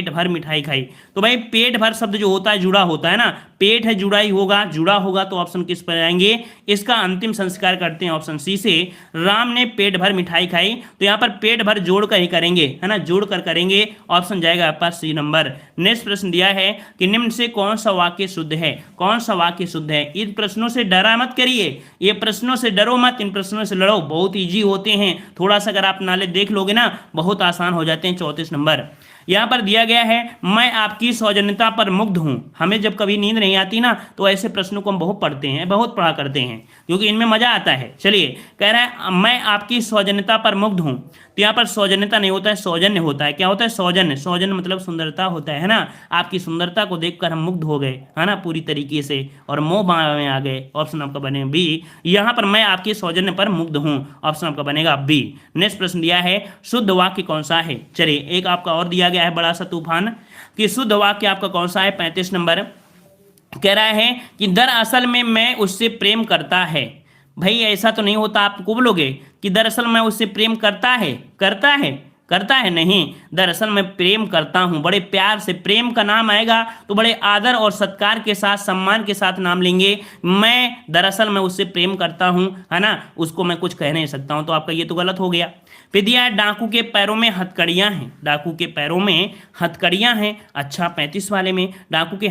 भर मिठाई खाई। तो भाई पेट भर शब्द जो होता है जुड़ा होता है ना, पेट है जुड़ा ही होगा, जुड़ा होगा तो ऑप्शन किस पर आएंगे? इसका अंतिम संस्कार करते हैं ऑप्शन सी से। राम ने पेट भर मिठाई खाई, तो यहाँ पर पेट भर जोड़ कर ही करेंगे, है ना, जोड़ कर करेंगे। ऑप्शन जाएगा आपका सी नंबर। नेक्स्ट प्रश्न दिया है कि निम्न से कौन सा वाक्य शुद्ध है? कौन सा वाक्य शुद्ध है? इन प्रश्नों से डरा मत करिए, ये प्रश्नों से डरो मत, इन प्रश्नों से लड़ो, बहुत ईजी होते हैं। थोड़ा सा अगर आप नॉलेज देख लोगे ना, बहुत आसान हो जाते हैं। 34 नंबर यहाँ पर दिया गया है, मैं आपकी सौजन्यता पर मुग्ध हूं। हमें जब कभी नींद नहीं आती ना, तो ऐसे प्रश्नों को हम बहुत पढ़ते हैं, बहुत पढ़ा करते हैं, क्योंकि इनमें मजा आता है। चलिए, कह रहा है मैं आपकी सौजन्यता पर मुग्ध हूं। तो यहाँ पर सौजन्यता नहीं होता है, सौजन्य होता है। क्या होता है? सौजन्य। सौजन्य मतलब सुंदरता होता है ना। आपकी सुंदरता को देखकर हम मुग्ध हो गए, है ना, पूरी तरीके से, और मोह में आ गए। ऑप्शन आपका बनेगा बी। यहाँ पर मैं आपकी सौजन्य पर मुग्ध हूं, ऑप्शन आपका बनेगा बी। नेक्स्ट प्रश्न दिया है, शुद्ध वाक्य कौन सा है? चलिए, एक आपका और दिया गया है बड़ा सा तूफान, कि शुद्ध वाक्य आपका कौन सा है? 35 नंबर कह रहा है कि दरअसल में मैं उससे प्रेम करता है। भाई ऐसा तो नहीं होता, आप को बोलोगे कि दरअसल मैं उससे प्रेम करता है नहीं, दरअसल मैं प्रेम करता हूं। बड़े प्यार से, प्रेम का नाम आएगा तो बड़े आदर और सत्कार के साथ, सम्मान के साथ नाम लेंगे। दरअसल मैं उससे प्रेम करता हूं, है ना, उसको मैं कुछ कह नहीं सकता हूं। तो आपका ये तो गलत हो गया। फिर दिया है डाकू के पैरों में हथकड़ियां हैं। डाकू के पैरों में हथकड़ियां हैं। अच्छा, 35 वाले में डाकू के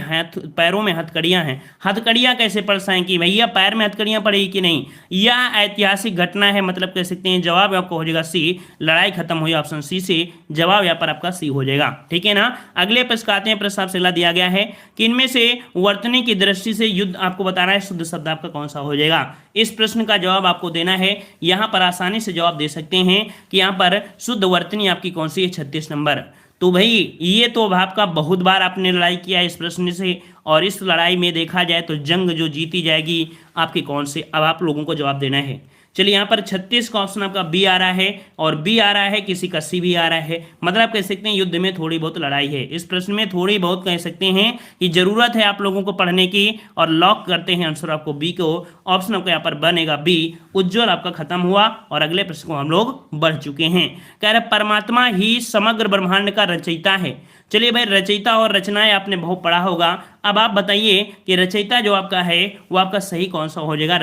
पैरों में हथकड़ियां हैं। हथकड़ियां कैसे पढ़ साएं कि भैया पैर में हथकड़ियां पड़ेगी कि नहीं? यह ऐतिहासिक घटना है, मतलब कह सकते हैं। जवाब आपको हो जाएगा सी, लड़ाई खत्म हुई। ऑप्शन सी से जवाब यहाँ पर आपका सी हो जाएगा। ठीक है ना। अगले प्रश्न आते हैं। प्रश्न आपसे दिया गया है कि इनमें से वर्तनी की दृष्टि से युद्ध आपको बताना है, शुद्ध शब्द आपका कौन सा हो जाएगा? इस प्रश्न का जवाब आपको देना है। यहां पर आसानी से जवाब दे सकते हैं कि यहां पर शुद्ध वर्तनी आपकी कौन सी है? 36 नंबर। तो भाई ये तो आपका बहुत बार आपने लड़ाई किया इस प्रश्न से, और इस लड़ाई में देखा जाए तो जंग जो जीती जाएगी आपकी कौन से? अब आप लोगों को जवाब देना है। चलिए, यहाँ पर 36 का ऑप्शन आपका बी आ रहा है, और बी आ रहा है, किसी का सी भी आ रहा है। मतलब आप कह सकते हैं युद्ध में थोड़ी बहुत लड़ाई है। इस प्रश्न में थोड़ी बहुत कह सकते हैं कि जरूरत है आप लोगों को पढ़ने की, और लॉक करते हैं आंसर आपको बी को। ऑप्शन आपका यहाँ पर बनेगा बी। उज्ज्वल आपका खत्म हुआ, और अगले प्रश्न को हम लोग बढ़ चुके हैं। कह रहे परमात्मा ही समग्र ब्रह्मांड का रचयिता है। चलिए भाई, रचयिता और रचनाएं आपने बहुत पढ़ा होगा। अब आप बताइए कि रचयिता जो आपका है वो आपका सही कौन सा हो जाएगा?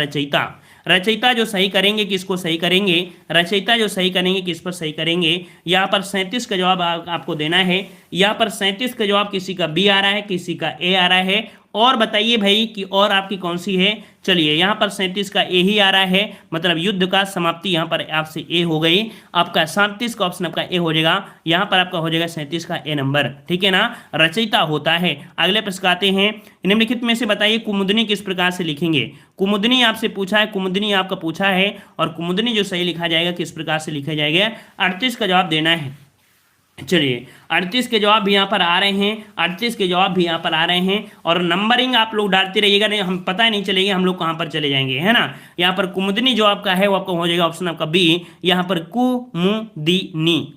रचयिता जो सही करेंगे, किसको सही करेंगे? रचयिता जो सही करेंगे, किस पर सही करेंगे? यहाँ पर 37 का जवाब आपको देना है। यहाँ पर 37 का जवाब किसी का बी आ रहा है, किसी का ए आ रहा है। और बताइए भाई कि और आपकी कौन सी है? चलिए, यहाँ पर 37 का ए ही आ रहा है, मतलब युद्ध का समाप्ति यहाँ पर आपसे ए हो गई। आपका 37 का ऑप्शन आपका ए हो जाएगा। यहाँ पर आपका हो जाएगा 37 का ए नंबर। ठीक है ना, रचयिता होता है। अगले प्रश्न आते हैं। निम्नलिखित में से बताइए कुमुदनी किस प्रकार से लिखेंगे? कुमुदनी आपसे पूछा है, कुमुदनी आपका पूछा है, और कुमुदनी जो सही लिखा जाएगा किस प्रकार से लिखा जाएगा? 38 का जवाब देना है। चलिए, 38 के जवाब भी यहाँ पर आ रहे हैं, 38 के जवाब भी यहाँ पर आ रहे हैं, और नंबरिंग आप लोग डालते रहिएगा, नहीं हम पता ही नहीं चलेगा हम लोग कहाँ पर चले जाएंगे, है ना। यहाँ पर कुमुदनी जो आपका है वो आपका हो जाएगा ऑप्शन आपका बी। यहाँ पर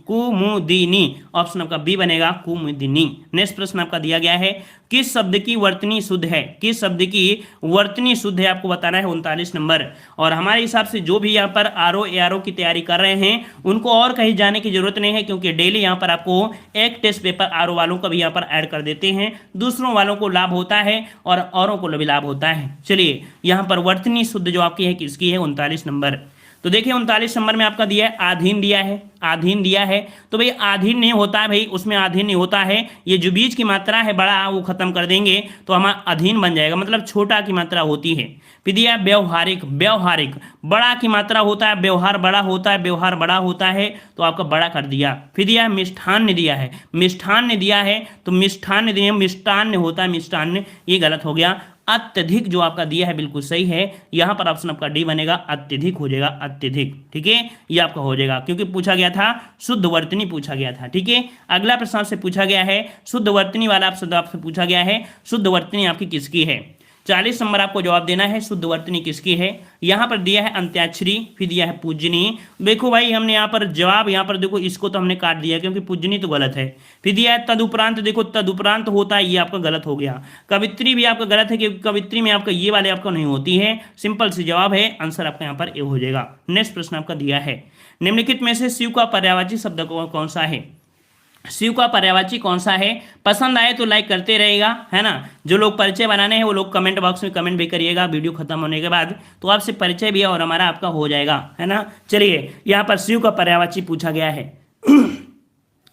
कुमुदिनी, ऑप्शन आपका बी बनेगा, कुमुदिनी। नेक्स्ट प्रश्न आपका दिया गया है, किस शब्द की वर्तनी शुद्ध है? किस शब्द की वर्तनी शुद्ध है आपको बताना है। 39 नंबर। और हमारे हिसाब से जो भी यहाँ पर आरओ एआरओ की तैयारी कर रहे हैं उनको और कहीं जाने की जरूरत नहीं है, क्योंकि डेली यहाँ पर आपको एक टेस्ट पेपर आरओ वालों का भी यहाँ पर ऐड कर देते हैं। दूसरों वालों को लाभ होता है और औरों को भी लाभ होता है। चलिए, यहाँ पर वर्तनी शुद्ध जो आपकी है किसकी है? 39 नंबर। तो देखिए 39 नंबर में आपका दिया है आधीन दिया है। तो भाई आधीन नहीं होता है, भाई उसमें आधीन नहीं होता है। ये जो बीच की मात्रा है बड़ा वो खत्म कर देंगे तो हमारा अधीन बन जाएगा, मतलब छोटा की मात्रा होती है। फिर दिया व्यवहारिक, बड़ा की मात्रा होता है, व्यवहार बड़ा होता है तो आपका बड़ा कर दिया। फिर दिया है मिष्ठान्न दिया है तो मिष्टान्न होता है, मिष्टान्न, ये गलत हो गया। अत्यधिक जो आपका दिया है बिल्कुल सही है, यहां पर ऑप्शन आपका डी बनेगा, अत्यधिक हो जाएगा, अत्यधिक। ठीक है, ये आपका हो जाएगा क्योंकि पूछा गया था शुद्ध वर्तनी पूछा गया था। ठीक है, अगला प्रश्न आपसे पूछा गया है शुद्ध वर्तनी वाला आपसे पूछा गया है, शुद्ध वर्तनी आपकी किसकी है? 40 नंबर आपको जवाब देना है शुद्ध वर्तनी किसकी है। यहाँ पर दिया है अंत्याक्षरी, फिर दिया है पूजनी। देखो भाई हमने यहाँ पर जवाब, यहाँ पर देखो इसको तो हमने काट दिया क्योंकि पूजनी तो गलत है। फिर दिया है तदुपरांत, देखो तदुपरांत होता है, ये आपका गलत हो गया। कवित्री भी आपका गलत है क्योंकि कवित्री में आपका ये वाले आपका नहीं होती है। सिंपल सी जवाब है, आंसर आपका यहाँ पर ए हो जाएगा। नेक्स्ट प्रश्न आपका दिया है, निम्नलिखित में से शिव का पर्यायवाची शब्द कौन सा है। शिव का पर्यायवाची कौन सा है। पसंद आए तो लाइक करते रहेगा, है ना। जो लोग परिचय बनाने हैं वो लोग कमेंट बॉक्स में कमेंट भी करिएगा वीडियो खत्म होने के बाद, तो आपसे परिचय भी और हमारा आपका हो जाएगा, है ना। चलिए यहाँ पर शिव का पर्यायवाची पूछा गया है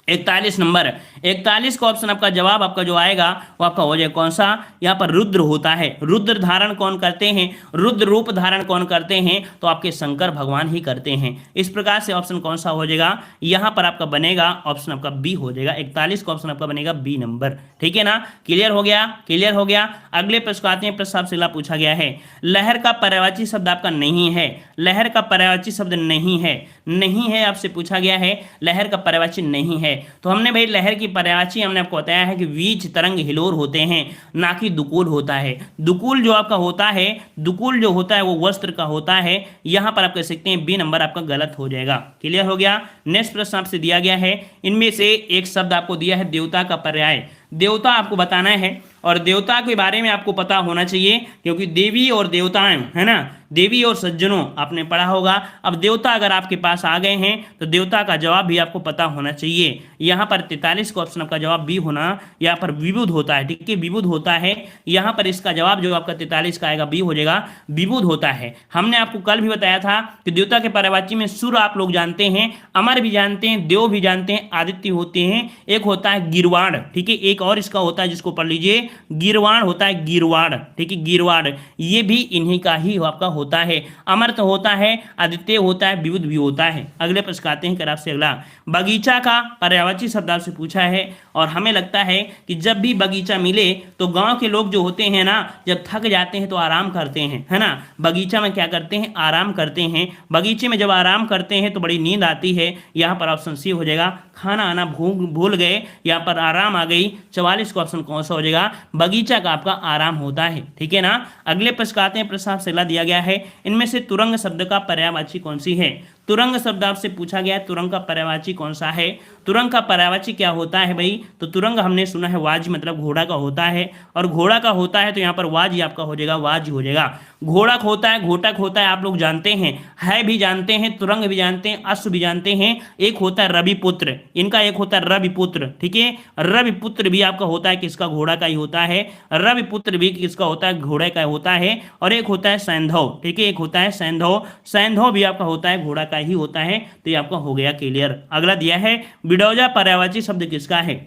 41 नंबर। 41 का ऑप्शन आपका जवाब आपका जो आएगा वो आपका हो जाए कौन सा। यहाँ पर रुद्र होता है। रुद्र धारण कौन करते हैं, रुद्र रूप धारण कौन करते हैं, तो आपके शंकर भगवान ही करते हैं। इस प्रकार से ऑप्शन कौन सा हो जाएगा, यहाँ पर आपका बनेगा ऑप्शन आपका बी हो जाएगा। 41 का ऑप्शन आपका बनेगा बी नंबर, ठीक है ना। क्लियर हो गया, क्लियर हो गया। अगले प्रश्न आते हैं, प्रश्न आपसे पूछा गया है, लहर का पर्यायवाची शब्द आपका नहीं है। लहर का पर्यायवाची शब्द नहीं है, नहीं है आपसे पूछा गया है, लहर का पर्यायवाची नहीं है। तो हमने भाई लहर की पर्यायवाची हमने आपको बताया है कि वीच तरंग हिलोर होते हैं, ना कि दुकूल होता है। दुकूल जो आपका होता है, दुकूल जो होता है वो वस्त्र का होता है। यहां पर आप कह सकते हैं बी नंबर आपका गलत हो जाएगा। क्लियर हो गया। नेक्स्ट प्रश्न आपसे दिया गया है, इनमें से एक शब्द आपको दिया है देवता का पर्याय। देवता आपको बताना है और देवता के बारे में आपको पता होना चाहिए क्योंकि देवी और देवताएं, है ना, देवी और सज्जनों आपने पढ़ा होगा। अब देवता अगर आपके पास आ गए हैं तो देवता का जवाब भी आपको पता होना चाहिए। यहाँ पर 43 का ऑप्शन आपका जवाब बी होना, यहाँ पर विबुध होता है, ठीक है, विबुध होता है। यहाँ पर इसका जवाब जो आपका 43 का आएगा बी हो जाएगा, विबुध होता है। हमने आपको कल भी बताया था कि देवता के पर्यायवाची में सुर आप लोग जानते हैं, अमर भी जानते हैं, देव भी जानते हैं, आदित्य होते हैं, एक होता है गिरवाण, ठीक है, एक और इसका होता है जिसको पढ़ लीजिए, गिरवाण होता है, गिरवाण, ठीक है, गिरवाण, ये भी इन्हीं का ही आपका होता है। अमर्त होता है, आदित्य होता है, विबुध भी होता है। अगले प्रश्न आते हैं आपसे अगला, बगीचा का पर्यायवाची शब्द आपसे पूछा है और हमें लगता है कि जब भी बगीचा मिले तो गांव के लोग जो होते हैं ना, जब थक जाते हैं तो आराम करते हैं, है ना। बगीचा में क्या करते हैं, आराम करते हैं। बगीचे में जब आराम करते हैं तो बड़ी नींद आती है। यहाँ पर ऑप्शन सी हो जाएगा, खाना आना भूल गए, यहाँ पर आराम आ गई। 44 का ऑप्शन कौन सा हो जाएगा, बगीचा का आपका आराम होता है, ठीक है ना। अगले प्रश्न आते हैं, प्रश्न आपसे दिया गया है, इनमें से तुरंग शब्द का पर्यायवाची कौन सी है। तुरंग शब्द आपसे पूछा गया है, तुरंग का पर्यायवाची कौन सा है। तुरंग का पर्यायवाची क्या होता है भाई, तो तुरंग हमने सुना है वाज मतलब घोड़ा का होता है, और घोड़ा का होता है तो यहाँ पर वाज ही आपका हो जाएगा, वाज हो जाएगा। घोड़क होता है, घोटक होता है, आप लोग जानते हैं, है भी जानते हैं, तुरंग भी जानते हैं, अश्व भी जानते हैं। एक होता है रविपुत्र, इनका एक होता है रविपुत्र, ठीक है। रविपुत्र भी आपका होता है किसका, घोड़ा का ही होता है। रविपुत्र भी किसका होता है, घोड़े का होता है। और एक होता है सैंधव, ठीक है, एक होता है सैंधव, सैंधव भी आपका होता है, घोड़ा का ही होता है। तो ये आपका हो गया क्लियर। अगला दिया है, विडौजा पर्यायवाची शब्द किसका है।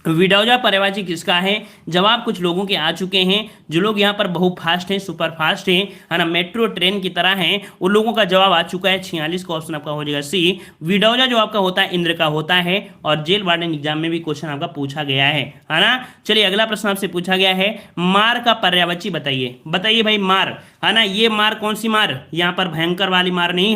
विडौजा पर्यायवाची किसका है, जवाब कुछ लोगों के आ चुके हैं। जो लोग यहाँ पर बहुत फास्ट हैं, सुपर फास्ट हैं, है ना, मेट्रो ट्रेन की तरह हैं, उन लोगों का जवाब आ चुका है। 46 का ऑप्शन आपका हो जाएगा सी। विडौजा जो आपका होता है इंद्र का होता है, और जेल वार्डन एग्जाम में भी क्वेश्चन आपका पूछा गया है ना। चलिए अगला प्रश्न आपसे पूछा गया है, मार का पर्यायवाची बताइए। बताइए भाई मार, है ना, ये मार कौन सी मार, यहाँ पर भयंकर वाली मार नहीं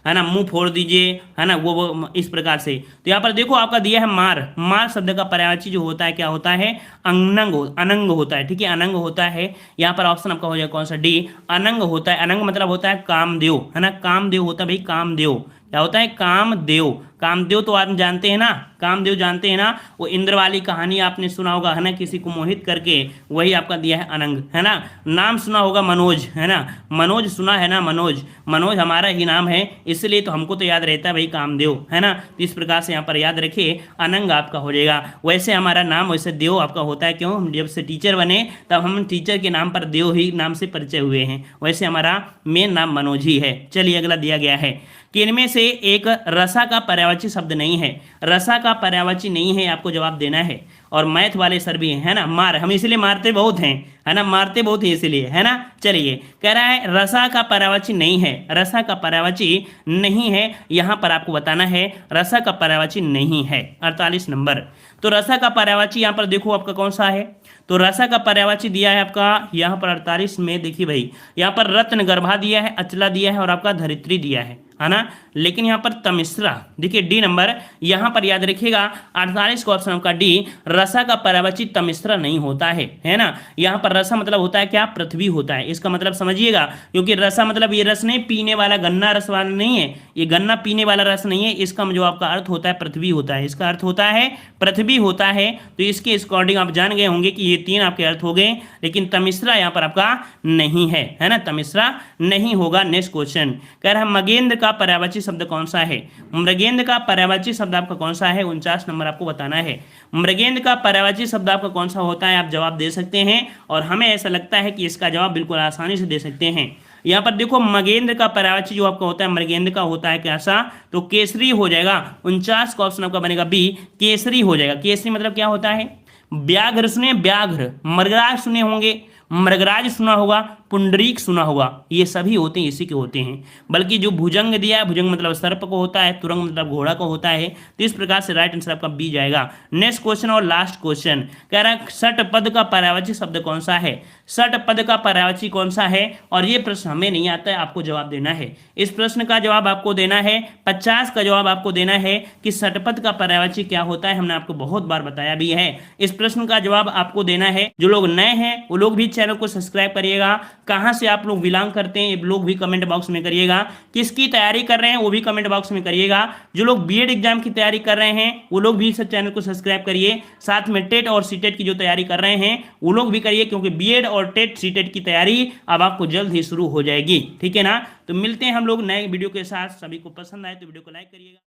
है ना, मुंह फोड़ दीजिए, है ना, वो इस प्रकार से। तो यहाँ पर देखो आपका दिया है मार। मार शब्द का पर्यायवाची जो होता है क्या होता है, अनंग होता है, ठीक है, अनंग होता है। यहाँ पर ऑप्शन आपका हो जाएगा कौन सा, डी, अनंग होता है। अनंग मतलब होता है कामदेव, है ना, कामदेव होता है भाई, कामदेव क्या होता है, कामदेव। कामदेव तो आप जानते हैं ना, कामदेव जानते हैं ना, वो इंद्र वाली कहानी आपने सुना होगा, है ना, किसी को मोहित करके, वही आपका दिया है अनंग, है ना। नाम सुना होगा मनोज, है ना, मनोज सुना है ना, मनोज, मनोज हमारा ही नाम है, इसलिए तो हमको तो याद रहता है भाई कामदेव, है ना। तो इस प्रकार से यहाँ पर याद रखिए, अनंग आपका हो जाएगा। वैसे हमारा नाम वैसे देव आपका होता है, क्यों, हम जब से टीचर बने तब हम टीचर के नाम पर देव ही नाम से परिचय हुए हैं। वैसे हमारा मेन नाम मनोज ही है। चलिए अगला दिया गया है कि इनमें से एक रसा का पर्यायवाची शब्द नहीं है। रसा का पर्यायवाची नहीं है, आपको जवाब देना है। और मैथ वाले सर भी हैं, है ना, मार, हम इसलिए मारते बहुत हैं, है ना, मारते बहुत है इसलिए, है ना। चलिए कह रहा है रसा का पर्यायवाची नहीं है, रसा का पर्यायवाची नहीं है, यहाँ पर आपको बताना है रसा का पर्यायवाची नहीं है। 48 नंबर। तो रसा का पर्यायवाची यहाँ पर देखो आपका कौन सा है, तो रसा का पर्यायवाची दिया है आपका यहाँ पर 48 में, देखिए भाई, यहाँ पर रत्न गर्भा दिया है, अचला दिया है, और आपका धरित्री दिया है। है ना। लेकिन यहाँ पर तमिश्रा, देखिए डी नंबर, यहाँ पर याद रखिएगा 48 का ऑप्शन आपका डी, रसा का पर्यायवाची तमिश्रा नहीं होता है ना। यहाँ पर रसा मतलब होता है क्या, पृथ्वी होता है, इसका मतलब समझिएगा, क्योंकि रसा मतलब ये रस नहीं पीने वाला, गन्ना रस वाला नहीं है, ये गन्ना पीने वाला रस नहीं है, इसका जो आपका अर्थ होता है पृथ्वी होता है, इसका अर्थ होता है पृथ्वी होता है। तो इसके अकॉर्डिंग आप जान गए होंगे कि ये 3 आपके अर्थ हो गए, लेकिन तमिश्रा यहाँ पर आपका नहीं है ना, तमिश्रा नहीं होगा। नेक्स्ट क्वेश्चन कह रहा है मगेंद्र का पर्यायवाची शब्द कौन सा है। मृगेंद्र का पर्यायवाची शब्द आपका कौन सा है, 49 नंबर आपको बताना है। मृगेंद्र का पर्यायवाची शब्द आपका कौन सा होता है, आप जवाब दे सकते हैं, और हमें ऐसा लगता है कि इसका जवाब बिल्कुल आसानी से दे सकते हैं। यहाँ पर देखो मगेंद्र का पर्यायवाची जो आपका होता है, मृगेंद्र का होता है कैसा, तो केसरी हो जाएगा। 49 का ऑप्शन आपका बनेगा बी, केसरी हो जाएगा। केसरी मतलब क्या होता है, व्याघ्र सुने, व्याघ्र, मृगराज सुने होंगे, मृगराज सुना होगा, पुंडरीक सुना होगा, ये सभी होते हैं, इसी के होते हैं। बल्कि जो भुजंग दिया है, भुजंग मतलब सर्प को होता है, तुरंग मतलब घोड़ा को होता है, तो इस प्रकार से राइट आंसर आपका बी जाएगा। नेक्स्ट क्वेश्चन और लास्ट क्वेश्चन कह रहा है षट पद का पर्यायवाची शब्द कौन सा है। षट पद का पर्यायवाची कौन सा है, और ये प्रश्न हमें नहीं आता है, आपको जवाब देना है। इस प्रश्न का जवाब आपको देना है, 50 का जवाब आपको देना है कि षटपद का पर्यायवाची क्या होता है, हमने आपको बहुत बार बताया भी है। इस प्रश्न का जवाब आपको देना है। जो लोग नए हैं वो लोग भी चैनल को सब्सक्राइब करिएगा, कहां से आप लोग बिलोंग करते हैं ये लोग भी कमेंट बॉक्स में करिएगा, किसकी तैयारी कर रहे हैं वो भी कमेंट बॉक्स में करिएगा। जो लोग बीएड एग्जाम की तैयारी कर रहे हैं वो लोग भी इस चैनल को सब्सक्राइब करिए, साथ में टेट और सीटेट की जो तैयारी कर रहे हैं वो लोग भी करिए, क्योंकि बीएड और टेट सीटेट की तैयारी अब आपको जल्द ही शुरू हो जाएगी, ठीक है ना। तो मिलते हैं हम लोग नए वीडियो के साथ, सभी को पसंद आए तो वीडियो को लाइक करिएगा।